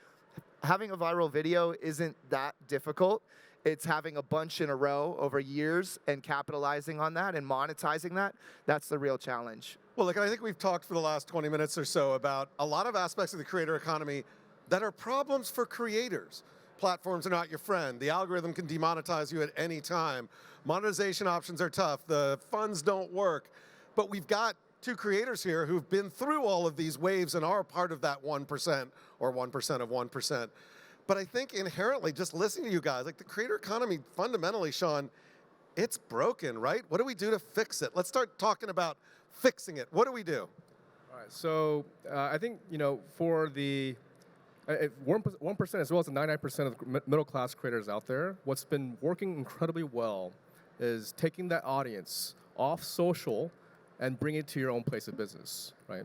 having a viral video isn't that difficult. It's having a bunch in a row over years and capitalizing on that and monetizing that. That's the real challenge. Well, look, I think we've talked for the last 20 minutes or so about a lot of aspects of the creator economy that are problems for creators. Platforms are not your friend. The algorithm can demonetize you at any time. Monetization options are tough. The funds don't work. But we've got two creators here who've been through all of these waves and are part of that 1% or 1% of 1%. But I think inherently, just listening to you guys, like the creator economy, fundamentally, Sean, it's broken, right? What do we do to fix it? Let's start talking about fixing it. What do we do? All right, so I think, for the 1% as well as the 99% of the middle-class creators out there, what's been working incredibly well is taking that audience off social and bring it to your own place of business, right?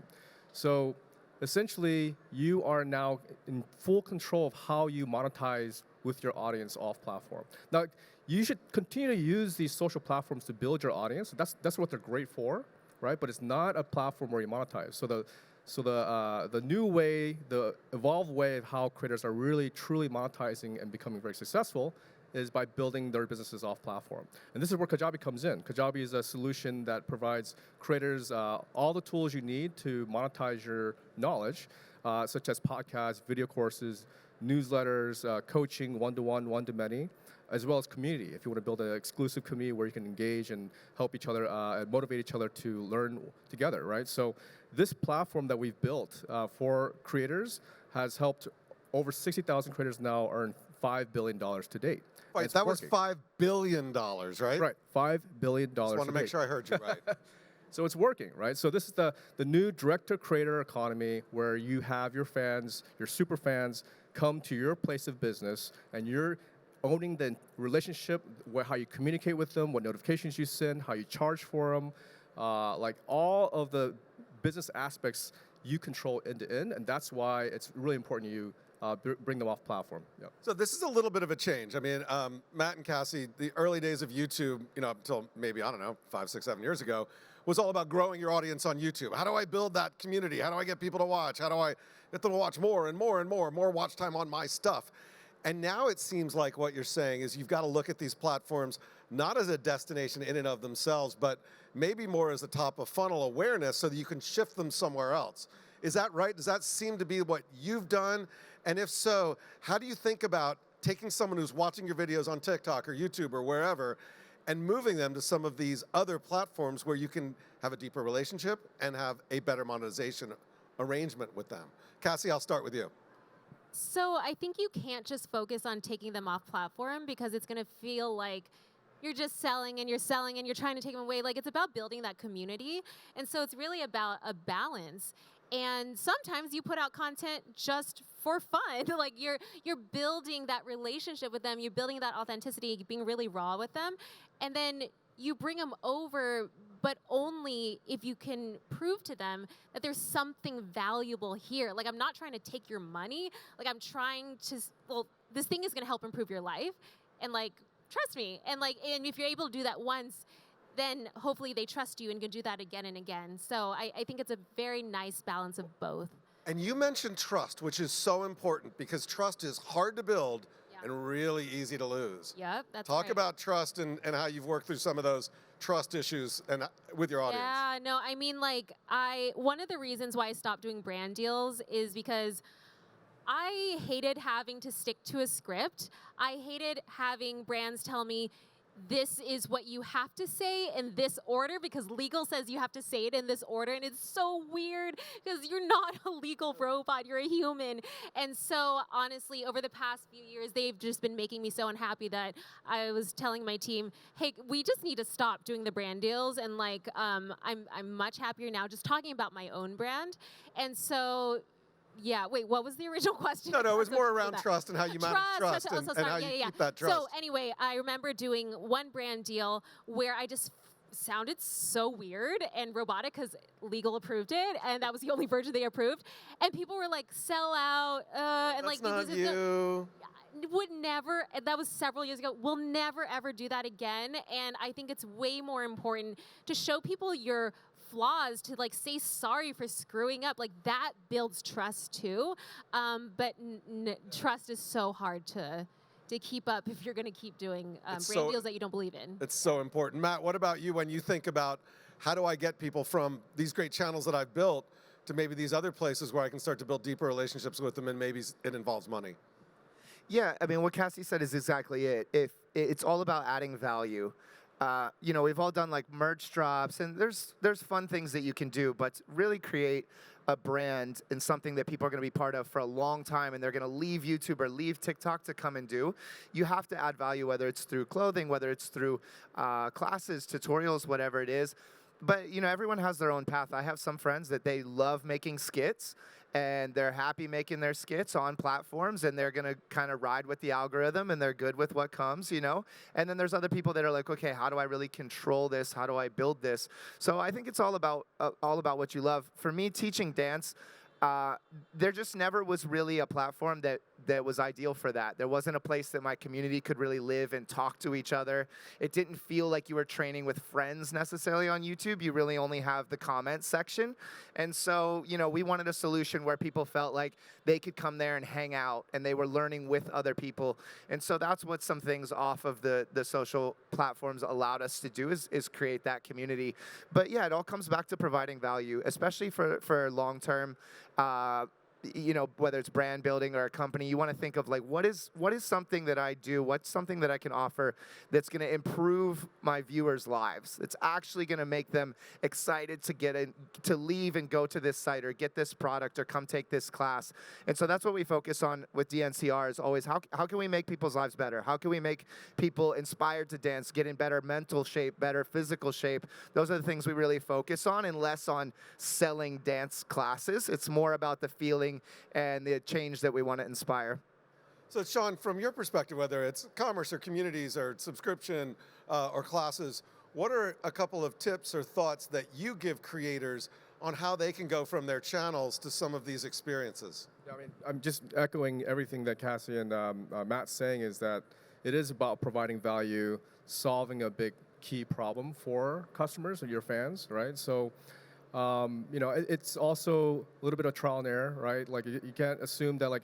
So essentially, you are now in full control of how you monetize with your audience off platform. Now, you should continue to use these social platforms to build your audience. That's what they're great for, right? But it's not a platform where you monetize. So the new way, the evolved way of how creators are really truly monetizing and becoming very successful is by building their businesses off platform. And this is where Kajabi comes in. Kajabi is a solution that provides creators all the tools you need to monetize your knowledge, such as podcasts, video courses, newsletters, coaching, one-to-one, one-to-many, as well as community. If you want to build an exclusive community where you can engage and help each other and motivate each other to learn together, right? So this platform that we've built for creators has helped over 60,000 creators now earn $5 billion to date. Wait, that was $5 billion, right? Right, $5 billion. Just want to make sure I heard you right. So it's working, right? So this is the new direct-to-creator economy where you have your fans, your super fans, come to your place of business, and you're owning the relationship, how you communicate with them, what notifications you send, how you charge for them, like all of the business aspects you control end to end, and that's why it's really important you bring them off platform. Yeah. So this is a little bit of a change. I mean, Matt and Cassey, the early days of YouTube, up until maybe, I don't know, 5, 6, 7 years ago, was all about growing your audience on YouTube. How do I build that community? How do I get people to watch? How do I get them to watch more and more and more watch time on my stuff? And now it seems like what you're saying is you've got to look at these platforms not as a destination in and of themselves, but maybe more as a top of funnel awareness so that you can shift them somewhere else. Is that right? Does that seem to be what you've done? And if so, how do you think about taking someone who's watching your videos on TikTok or YouTube or wherever and moving them to some of these other platforms where you can have a deeper relationship and have a better monetization arrangement with them? Cassey, I'll start with you. So I think you can't just focus on taking them off platform because it's going to feel like you're just selling and you're trying to take them away. Like, it's about building that community. And so it's really about a balance. And sometimes you put out content just for fun. Like, you're building that relationship with them. You're building that authenticity, being really raw with them. And then you bring them over, but only if you can prove to them that there's something valuable here. Like, I'm not trying to take your money. Like, I'm trying to, this thing is going to help improve your life. And, like, trust me. And if you're able to do that once, then hopefully they trust you and can do that again and again. So I think it's a very nice balance of both. And you mentioned trust, which is so important because trust is hard to build and really easy to lose. Yep, that's Talk right. about trust and how you've worked through some of those trust issues and with your audience. Yeah, no, I mean, one of the reasons why I stopped doing brand deals is because I hated having to stick to a script. I hated having brands tell me, this is what you have to say in this order because legal says you have to say it in this order. And it's so weird because you're not a legal robot, you're a human. And so honestly, over the past few years, they've just been making me so unhappy that I was telling my team, hey, we just need to stop doing the brand deals. And I'm much happier now just talking about my own brand. And so, yeah, wait, what was the original question? No, it was more around trust and how you manage trust and how you keep that trust. So anyway, I remember doing one brand deal where I just sounded so weird and robotic because legal approved it, and that was the only version they approved. And people were like, sell out, and That's not you. Would never, that was several years ago, we'll never ever do that again. And I think it's way more important to show people your flaws, to say sorry for screwing up. That builds trust too. But trust is so hard to keep up if you're going to keep doing brand deals that you don't believe in. It's so important. Matt, what about you when you think about how do I get people from these great channels that I've built to maybe these other places where I can start to build deeper relationships with them and maybe it involves money? Yeah, I mean, what Cassey said is exactly it. If it's all about adding value. We've all done merch drops, and there's fun things that you can do, but really create a brand and something that people are going to be part of for a long time, and they're going to leave YouTube or leave TikTok to come and do. You have to add value, whether it's through clothing, whether it's through classes, tutorials, whatever it is. But everyone has their own path. I have some friends that they love making skits, and they're happy making their skits on platforms, and they're going to kind of ride with the algorithm, and they're good with what comes, you know? And then there's other people that are like, okay, how do I really control this? How do I build this? So I think it's all about what you love. For me, teaching dance, there just never was really a platform that was ideal for that. There wasn't a place that my community could really live and talk to each other. It didn't feel like you were training with friends necessarily on YouTube. You really only have the comments section. And so, you know, we wanted a solution where people felt like they could come there and hang out, and they were learning with other people. And so that's what some things off of the social platforms allowed us to do, is create that community. But yeah, it all comes back to providing value, especially for long-term, you know, whether it's brand building or a company. You want to think of like, what is something that I do, what's something that I can offer that's going to improve my viewers' lives. It's actually going to make them excited to leave and go to this site or get this product or come take this class. And so that's what we focus on with DNCR, is always how can we make people's lives better? How can we make people inspired to dance, get in better mental shape, better physical shape? Those are the things we really focus on, and less on selling dance classes. It's more about the feeling and the change that we want to inspire. So Sean, from your perspective, whether it's commerce or communities or subscription or classes, what are a couple of tips or thoughts that you give creators on how they can go from their channels to some of these experiences? Yeah, I mean, I'm just echoing everything that Cassey and Matt's saying, is that it is about providing value, solving a big key problem for customers or your fans, right? So, you know, it's also a little bit of trial and error, right? Like, you can't assume that, like,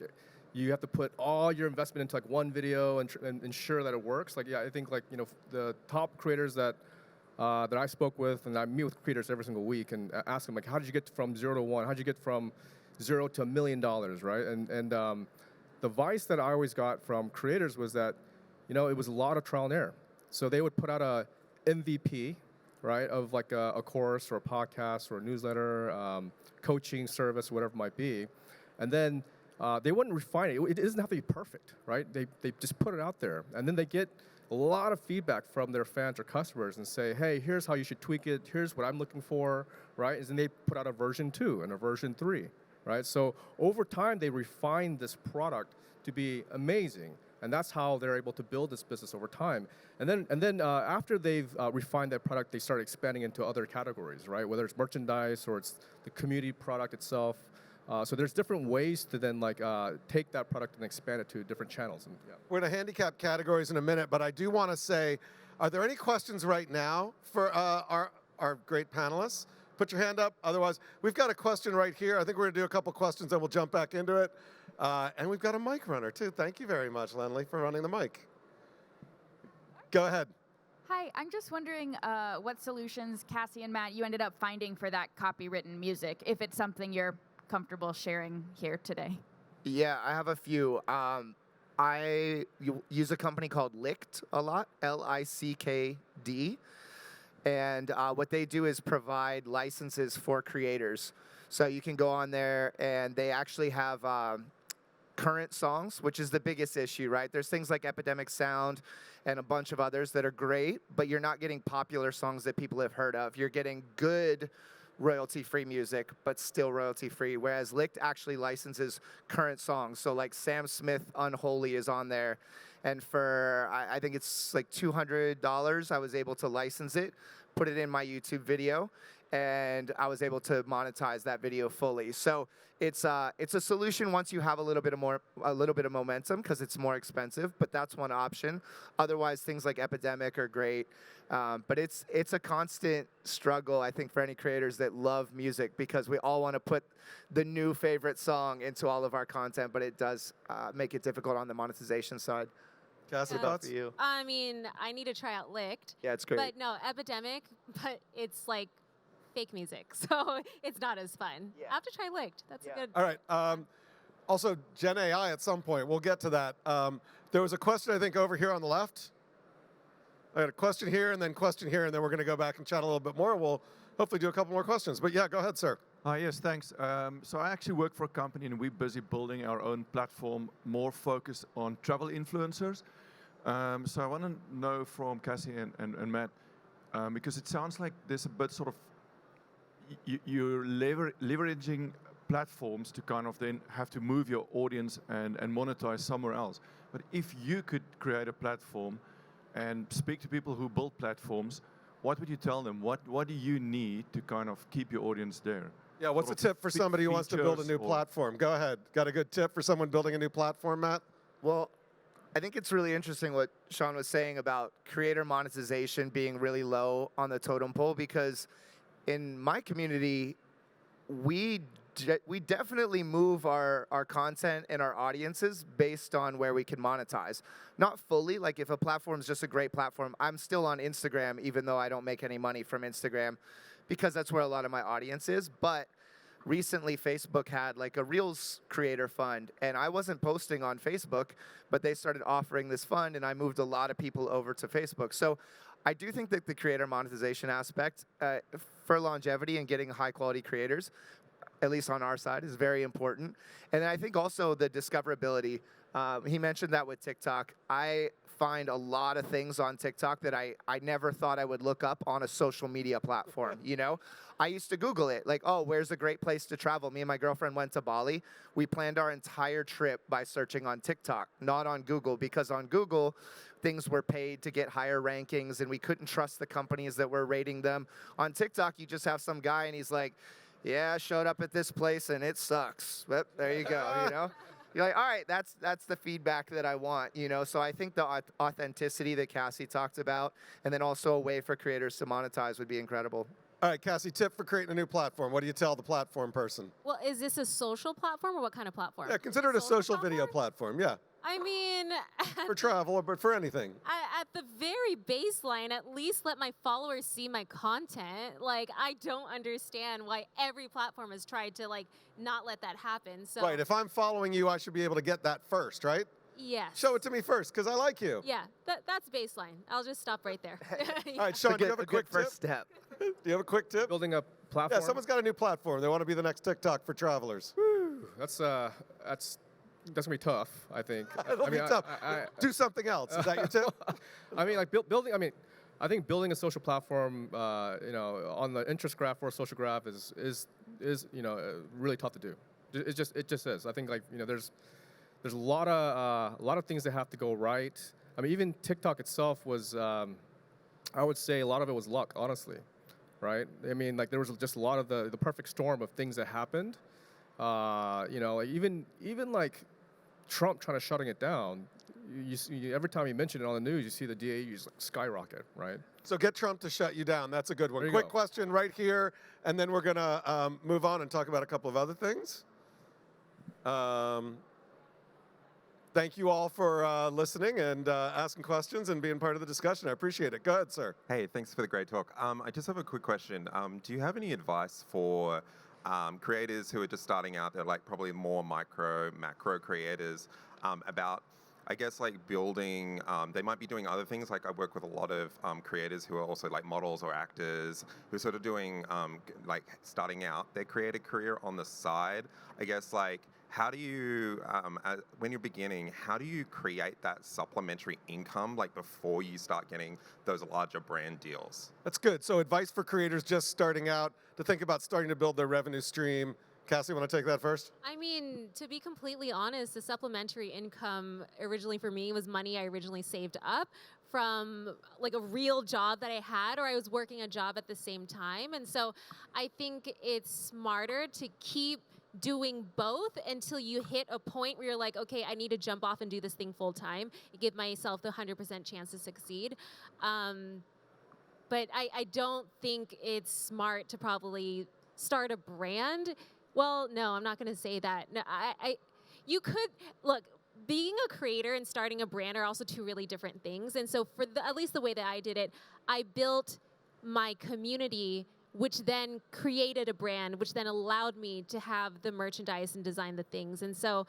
you have to put all your investment into like one video and ensure that it works. Like, yeah, I think, like, you know, the top creators that I spoke with, and I meet with creators every single week and ask them, like, how did you get from 0 to 1? How did you get from 0 to $1 million, right? And the advice that I always got from creators was that, you know, it was a lot of trial and error. So they would put out a MVP, right, of like a course or a podcast or a newsletter, coaching service, whatever it might be. And then they wouldn't refine it. It doesn't have to be perfect, right? They just put it out there. And then they get a lot of feedback from their fans or customers and say, hey, here's how you should tweak it. Here's what I'm looking for, right? And then they put out a version 2 and a version 3, right? So over time, they refine this product to be amazing. And that's how they're able to build this business over time. And then after they've refined that product, they start expanding into other categories, right? Whether it's merchandise or it's the community product itself. So there's different ways to then like take that product and expand it to different channels. And, yeah. We're going to handicap categories in a minute, but I do want to say, are there any questions right now for our great panelists? Put your hand up. Otherwise, we've got a question right here. I think we're going to do a couple questions, and we'll jump back into it. And we've got a mic runner, too. Thank you very much, Lenley, for running the mic. Go ahead. Hi, I'm just wondering what solutions, Cassey and Matt, you ended up finding for that copywritten music, if it's something you're comfortable sharing here today. Yeah, I have a few. I use a company called Lickd a lot, Lickd. And what they do is provide licenses for creators. So you can go on there, and they actually have current songs, which is the biggest issue, right? There's things like Epidemic Sound and a bunch of others that are great, but you're not getting popular songs that people have heard of. You're getting good royalty-free music, but still royalty-free, whereas Lickd actually licenses current songs. So like Sam Smith, Unholy is on there. And for, I think it's like $200, I was able to license it, put it in my YouTube video, and I was able to monetize that video fully. So it's a solution once you have a little bit of momentum, because it's more expensive, but that's one option. Otherwise, things like Epidemic are great. But it's a constant struggle, I think, for any creators that love music, because we all want to put the new favorite song into all of our content, but it does make it difficult on the monetization side. Cassey, What about thoughts? for you? I mean, I need to try out Lickd. Yeah, it's great. But no, Epidemic, but it's like fake music, so it's not as fun. Yeah. I have to try Lickd. That's a good. All right. Also, Gen AI at some point. We'll get to that. There was a question, I think, over here on the left. I got a question here, and then we're going to go back and chat a little bit more. We'll hopefully do a couple more questions. But yeah, go ahead, sir. Yes, thanks. So I actually work for a company, and we're busy building our own platform, more focused on travel influencers. So I want to know from Cassey and Matt, because it sounds like there's a bit sort of, you're leveraging platforms to kind of then have to move your audience and monetize somewhere else. But if you could create a platform and speak to people who build platforms, what would you tell them? What do you need to kind of keep your audience there? Yeah, what's a Sort of tip for somebody who wants to build a new features or- platform? Go ahead. Got a good tip for someone building a new platform, Matt? Well, I think it's really interesting what Sean was saying about creator monetization being really low on the totem pole, because in my community, we definitely move our content and our audiences based on where we can monetize. Not fully, like if a platform's just a great platform, I'm still on Instagram even though I don't make any money from Instagram, because that's where a lot of my audience is. But recently Facebook had like a Reels creator fund, and I wasn't posting on Facebook, but they started offering this fund, and I moved a lot of people over to Facebook. So I do think that the creator monetization aspect for longevity and getting high quality creators, at least on our side, is very important. And I think also the discoverability. He mentioned that with TikTok. I find a lot of things on TikTok that I never thought I would look up on a social media platform, you know? I used to Google it, like, oh, where's a great place to travel? Me and my girlfriend went to Bali. We planned our entire trip by searching on TikTok, not on Google, because on Google, things were paid to get higher rankings, and we couldn't trust the companies that were rating them. On TikTok, you just have some guy, and he's like, yeah, I showed up at this place, and it sucks. But there you go, you know? You're like, all right, that's the feedback that I want, you know? So I think the authenticity that Cassey talked about, and then also a way for creators to monetize would be incredible. All right, Cassey, tip for creating a new platform. What do you tell the platform person? Well, is this a social platform or what kind of platform? Yeah, consider it a social video platform, yeah. I mean, For travel, but for anything. at the very baseline, at least let my followers see my content. Like, I don't understand why every platform has tried to, like, not let that happen. So Right, if I'm following you, I should be able to get that first, right? yes. Show it to me first, because I like you. Yeah, that's baseline. I'll just stop right there. All right, Sean, do you have a quick first tip? step. Do you have a quick tip? Building a platform. Yeah, someone's got a new platform. They want to be the next TikTok for travelers. That's gonna be tough, I think. It'll be tough. Do something else. Is that your tip? I mean, like building. I mean, I think building a social platform, you know, on the interest graph or a social graph is you know really tough to do. It just is. I think like you know there's a lot of things that have to go right. I mean, even TikTok itself was, I would say a lot of it was luck, honestly, right? I mean, like there was just a lot of the perfect storm of things that happened. You know, like even like Trump trying to shutting it down. You every time you mention it on the news, you see the DAUs like skyrocket, right? So get Trump to shut you down. That's a good one. There you Quick go. question right here, and then we're going to move on and talk about a couple of other things. Thank you all for listening and asking questions and being part of the discussion. I appreciate it. Go ahead, sir. Hey, thanks for the great talk. I just have a quick question. Do you have any advice for creators who are just starting out? They're like probably more macro creators about, I guess, like building. They might be doing other things. Like I work with a lot of creators who are also like models or actors who are sort of doing like starting out their creator career on the side. I guess like. How do you, when you're beginning, how do you create that supplementary income like before you start getting those larger brand deals? That's good. So advice for creators just starting out to think about starting to build their revenue stream. Cassey, want to take that first? I mean, to be completely honest, the supplementary income originally for me was money I originally saved up from like a real job that I had, or I was working a job at the same time. And so I think it's smarter to keep doing both until you hit a point where you're like, okay, I need to jump off and do this thing full time, give myself the 100% chance to succeed. But I don't think it's smart to probably start a brand. Well, no, I'm not going to say that. No, you could, look, being a creator and starting a brand are also two really different things. And so for at least the way that I did it, I built my community, which then created a brand, which then allowed me to have the merchandise and design the things. And so,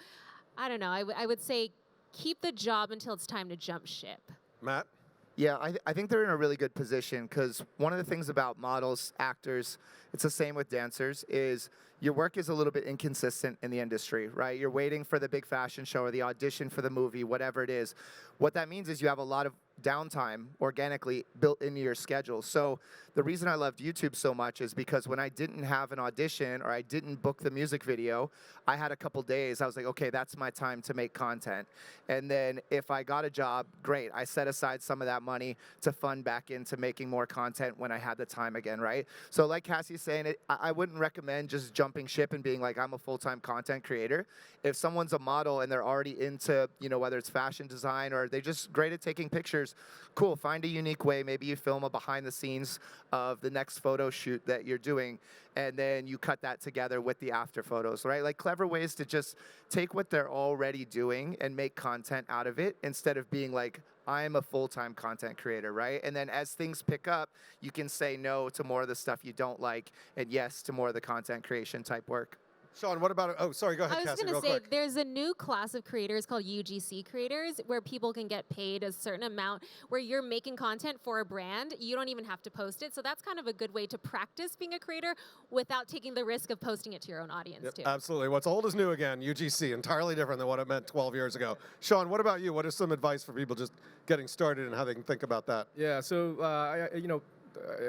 I don't know, I would say keep the job until it's time to jump ship. Matt? Yeah, I think they're in a really good position, because one of the things about models, actors, it's the same with dancers, is your work is a little bit inconsistent in the industry, right? You're waiting for the big fashion show or the audition for the movie, whatever it is. What that means is you have a lot of downtime organically built into your schedule. So the reason I loved YouTube so much is because when I didn't have an audition or I didn't book the music video, I had a couple days. I was like, okay, that's my time to make content. And then if I got a job, great. I set aside some of that money to fund back into making more content when I had the time again, right? So like Cassie's saying, I wouldn't recommend just jumping ship and being like, I'm a full-time content creator. If someone's a model and they're already into, whether it's fashion design or they're just great at taking pictures, cool, find a unique way. Maybe you film a behind the scenes of the next photo shoot that you're doing, and then you cut that together with the after photos, right? Like clever ways to just take what they're already doing and make content out of it instead of being like, I'm a full-time content creator, right? And then as things pick up, you can say no to more of the stuff you don't like and yes to more of the content creation type work. Sean, what about, oh, sorry, go ahead, I was Cassey, going real to say, quick. there's a new class of creators called UGC creators where people can get paid a certain amount where you're making content for a brand. You don't even have to post it. So that's kind of a good way to practice being a creator without taking the risk of posting it to your own audience, too. Absolutely. What's old is new again, UGC, entirely different than what it meant 12 years ago. Sean, what about you? What is some advice for people just getting started and how they can think about that? Yeah, so,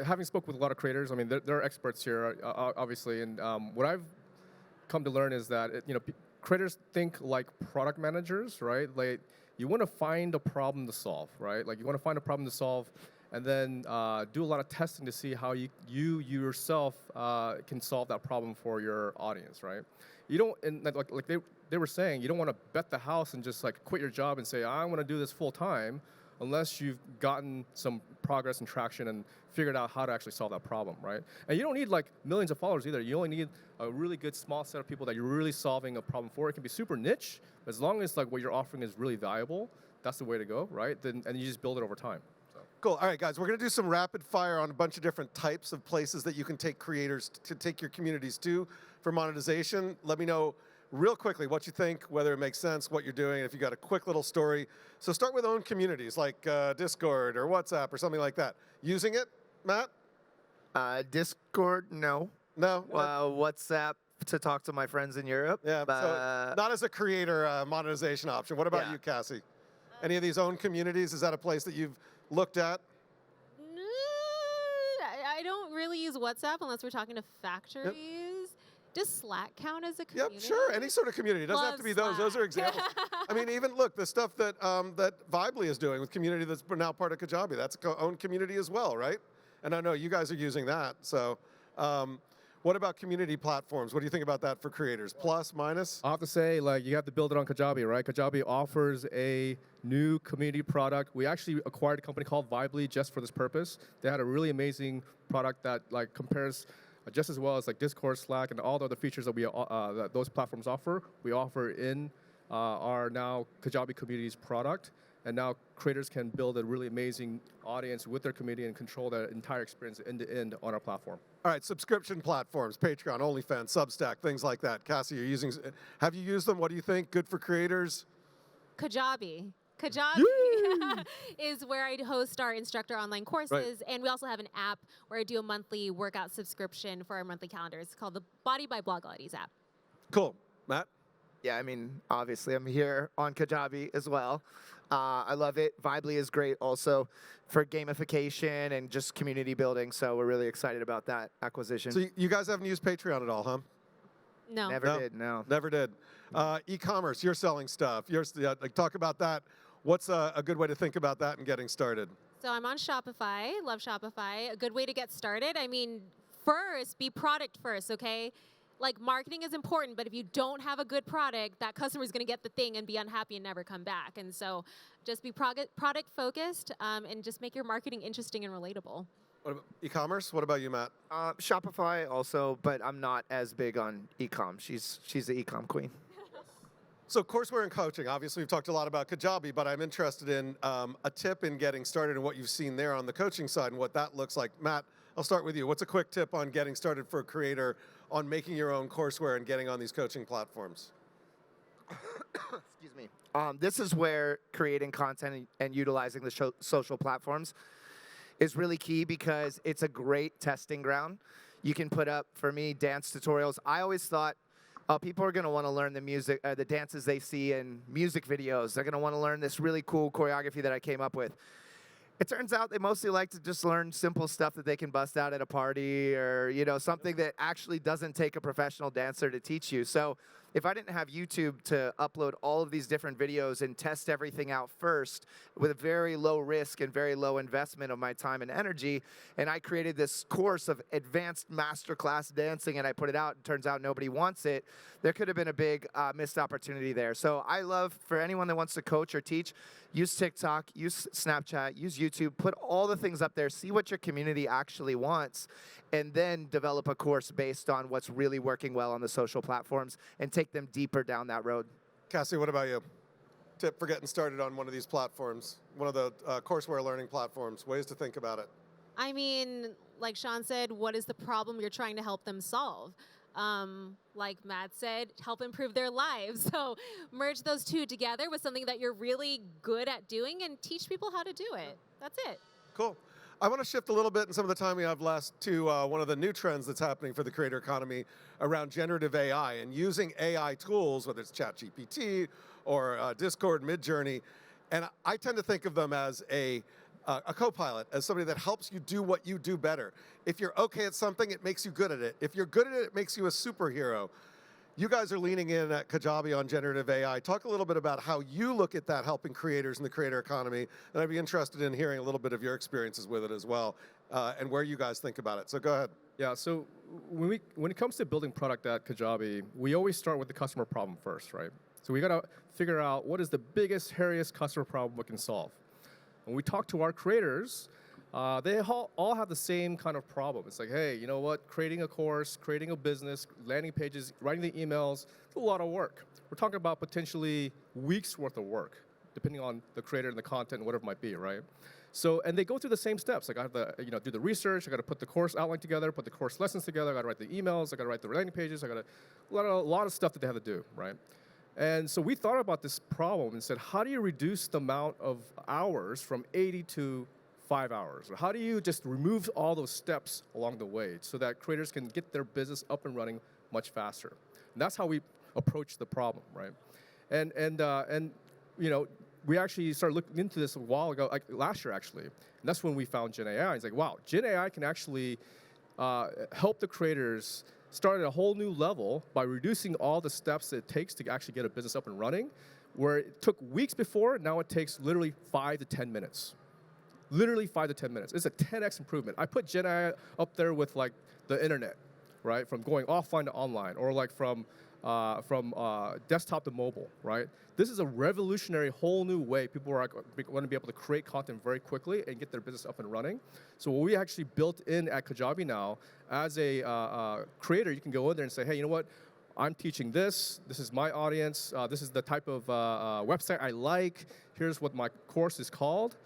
having spoke with a lot of creators, I mean, there are experts here, obviously, and what I've come to learn is that creators think like product managers, right? Like you want to find a problem to solve, right? Like you want to find a problem to solve, and then do a lot of testing to see how you yourself can solve that problem for your audience, right? You don't, and like they were saying, you don't want to bet the house and just like quit your job and say I want to do this full time, unless you've gotten some progress and traction and figured out how to actually solve that problem, right? And you don't need like millions of followers either. You only need a really good small set of people that you're really solving a problem for. It can be super niche, as long as like what you're offering is really valuable. That's the way to go, right? And you just build it over time. So. Cool. All right, guys, we're going to do some rapid fire on a bunch of different types of places that you can take creators to take your communities to for monetization. Let me know real quickly what you think, whether it makes sense, what you're doing, if you got a quick little story. So start with own communities like Discord or WhatsApp or something like that. Using it, Matt? Discord, no. No? WhatsApp to talk to my friends in Europe. Yeah, so not as a creator monetization option. What about you, Cassey? Any of these own communities, is that a place that you've looked at? I don't really use WhatsApp unless we're talking to factories. Yep. Does Slack count as a community? Yep, sure. Any sort of community. It doesn't have to be those. Those are examples. I mean, even look, the stuff that that Vibely is doing with community that's now part of Kajabi, that's own community as well, right? And I know you guys are using that. So what about community platforms? What do you think about that for creators? Plus, minus? I have to say, like, you have to build it on Kajabi, right? Kajabi offers a new community product. We actually acquired a company called Vibely just for this purpose. They had a really amazing product that like compares just as well as like Discord, Slack, and all the other features that that those platforms offer. We offer in our now Kajabi Communities product. And now creators can build a really amazing audience with their community and control that entire experience end-to-end on our platform. All right, subscription platforms, Patreon, OnlyFans, Substack, things like that. Cassey, have you used them? What do you think? Good for creators? Kajabi. Kajabi is where I host our instructor online courses, and we also have an app where I do a monthly workout subscription for our monthly calendar. It's called the Body by Blogilates app. Cool. Matt? Yeah, I mean, obviously I'm here on Kajabi as well. I love it. Vibely is great also for gamification and just community building, so we're really excited about that acquisition. So you guys haven't used Patreon at all, huh? No. Never did, no. Never did. E-commerce, you're selling stuff. Talk about that. What's a good way to think about that and getting started? So I'm on Shopify, love Shopify. A good way to get started, I mean, first, be product first, okay? Like, marketing is important, but if you don't have a good product, that customer is going to get the thing and be unhappy and never come back. And so just be product focused and just make your marketing interesting and relatable. What about e-commerce? What about you, Matt? Shopify also, but I'm not as big on e-com. She's the e-com queen. So courseware and coaching. Obviously, we've talked a lot about Kajabi, but I'm interested in a tip in getting started and what you've seen there on the coaching side and what that looks like. Matt, I'll start with you. What's a quick tip on getting started for a creator on making your own courseware and getting on these coaching platforms? Excuse me. This is where creating content and utilizing the social platforms is really key because it's a great testing ground. You can put up, for me, dance tutorials. I always thought people are going to want to learn the dances they see in music videos. They're going to want to learn this really cool choreography that I came up with. It turns out they mostly like to just learn simple stuff that they can bust out at a party, or something that actually doesn't take a professional dancer to teach you. So if I didn't have YouTube to upload all of these different videos and test everything out first with a very low risk and very low investment of my time and energy, and I created this course of advanced masterclass dancing and I put it out, and turns out nobody wants it, there could have been a big missed opportunity there. So I love, for anyone that wants to coach or teach, use TikTok, use Snapchat, use YouTube, put all the things up there, see what your community actually wants, and then develop a course based on what's really working well on the social platforms and take them deeper down that road. Cassey, what about you? Tip for getting started on one of these platforms, one of the courseware learning platforms, ways to think about it. I mean, like Sean said, what is the problem you're trying to help them solve? Like Matt said, help improve their lives. So merge those two together with something that you're really good at doing and teach people how to do it. That's it. Cool. I want to shift a little bit in some of the time we have left to one of the new trends that's happening for the creator economy around generative AI and using AI tools, whether it's ChatGPT or Discord, Midjourney. And I tend to think of them as a co-pilot, as somebody that helps you do what you do better. If you're okay at something, it makes you good at it. If you're good at it, it makes you a superhero. You guys are leaning in at Kajabi on generative AI. Talk a little bit about how you look at that helping creators in the creator economy. And I'd be interested in hearing a little bit of your experiences with it as well, and where you guys think about it. So go ahead. Yeah, so when it comes to building product at Kajabi, we always start with the customer problem first, right? So we got to figure out what is the biggest, hairiest customer problem we can solve. When we talk to our creators, they all have the same kind of problem. It's like, hey, you know what? Creating a course, creating a business, landing pages, writing the emails, it's a lot of work. We're talking about potentially weeks worth of work, depending on the creator and the content and whatever it might be, right? So, and they go through the same steps. Like I have to, do the research. I got to put the course outline together, put the course lessons together. I got to write the emails. I got to write the landing pages. I got a lot of stuff that they have to do, right? And so we thought about this problem and said, how do you reduce the amount of hours from 80 to 5 hours? Or how do you just remove all those steps along the way so that creators can get their business up and running much faster? And that's how we approach the problem, right? And we actually started looking into this a while ago, like last year actually. And that's when we found Gen AI. It's like, wow, Gen AI can actually help the creators start at a whole new level by reducing all the steps that it takes to actually get a business up and running, where it took weeks before, now it takes literally 5 to 10 minutes. Literally 5 to 10 minutes. It's a 10x improvement. I put Gen AI up there with like the internet, right? From going offline to online, or like from desktop to mobile, right? This is a revolutionary whole new way people are going to be able to create content very quickly and get their business up and running. So what we actually built in at Kajabi now, as a creator, you can go in there and say, hey, you know what? I'm teaching this. This is my audience. This is the type of website I like. Here's what my course is called.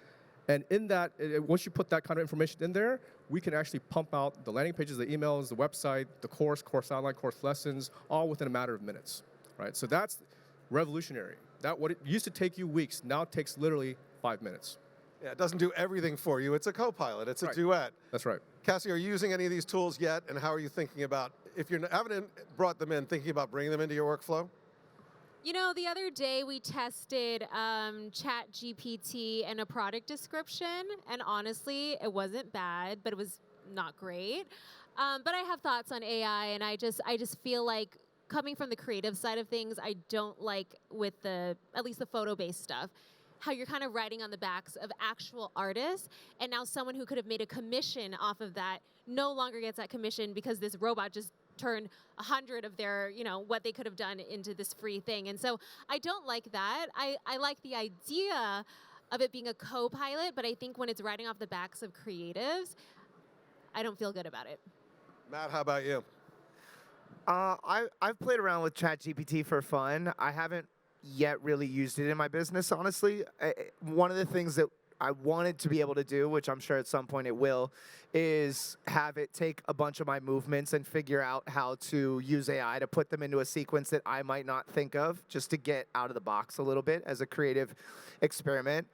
And in that, once you put that kind of information in there, we can actually pump out the landing pages, the emails, the website, the course outline, course lessons, all within a matter of minutes, right? So that's revolutionary. That what it used to take you weeks now takes literally 5 minutes. Yeah, it doesn't do everything for you. It's a co-pilot. It's a Right. duet. That's right. Cassey, are you using any of these tools yet? And how are you thinking about, if you haven't brought them in, thinking about bringing them into your workflow? You know, the other day we tested ChatGPT and a product description, and honestly, it wasn't bad, but it was not great. But I have thoughts on AI, and I just feel like, coming from the creative side of things, I don't like, with at least the photo-based stuff, how you're kind of writing on the backs of actual artists, and now someone who could have made a commission off of that no longer gets that commission because this robot just turned 100 of their, what they could have done into this free thing. And so I don't like that. I like the idea of it being a co-pilot, but I think when it's riding off the backs of creatives, I don't feel good about it. Matt, how about you? I've played around with ChatGPT for fun. I haven't yet really used it in my business, honestly. One of the things that I wanted to be able to do, which I'm sure at some point it will, is have it take a bunch of my movements and figure out how to use AI to put them into a sequence that I might not think of, just to get out of the box a little bit as a creative experiment.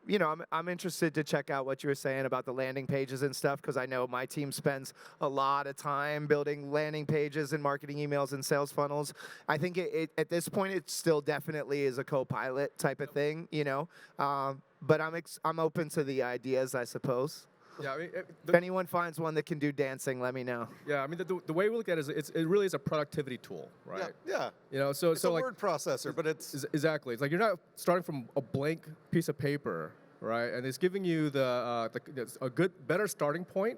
you know, I'm interested to check out what you were saying about the landing pages and stuff, because I know my team spends a lot of time building landing pages and marketing emails and sales funnels. I think at this point, it still definitely is a co-pilot type of thing, you know. But I'm open to the ideas, I suppose. Yeah, I mean, If anyone finds one that can do dancing, let me know. yeah, I mean, the way we look at it is it really is a productivity tool, right? Yeah. You know, so It's so a like word processor, but it's exactly. It's like you're not starting from a blank piece of paper, right? And it's giving you a better starting point,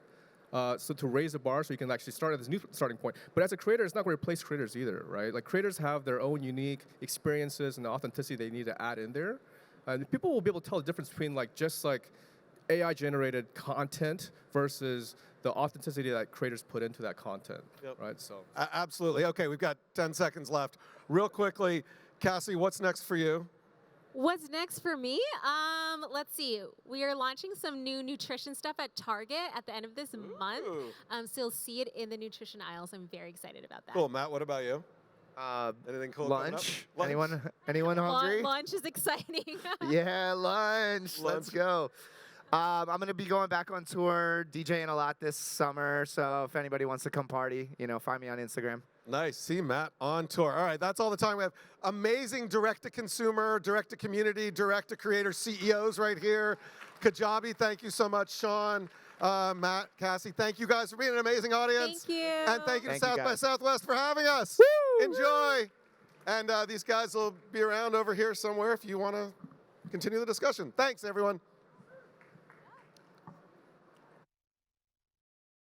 so to raise the bar, so you can actually start at this new starting point. But as a creator, it's not going to replace creators either, right? Like creators have their own unique experiences and the authenticity they need to add in there, and people will be able to tell the difference between just AI-generated content versus the authenticity that creators put into that content, right? So absolutely. Okay, we've got 10 seconds left. Real quickly, Cassey, what's next for you? What's next for me? Let's see. We are launching some new nutrition stuff at Target at the end of this month. So you'll see it in the nutrition aisles. I'm very excited about that. Cool, Matt. What about you? Anything cool? Lunch? Coming up? Anyone hungry? Lunch is exciting. Yeah, lunch. Let's go. I'm going to be going back on tour, DJing a lot this summer. So if anybody wants to come party, you know, find me on Instagram. Nice. See Matt on tour. All right, that's all the time we have. Amazing direct-to-consumer, direct-to-community, direct-to-creator CEOs right here. Kajabi, thank you so much. Sean, Matt, Cassey, thank you guys for being an amazing audience. Thank you. And thank you to Thank you, South by guys. Southwest for having us. Woo! Enjoy. And these guys will be around over here somewhere if you want to continue the discussion. Thanks, everyone.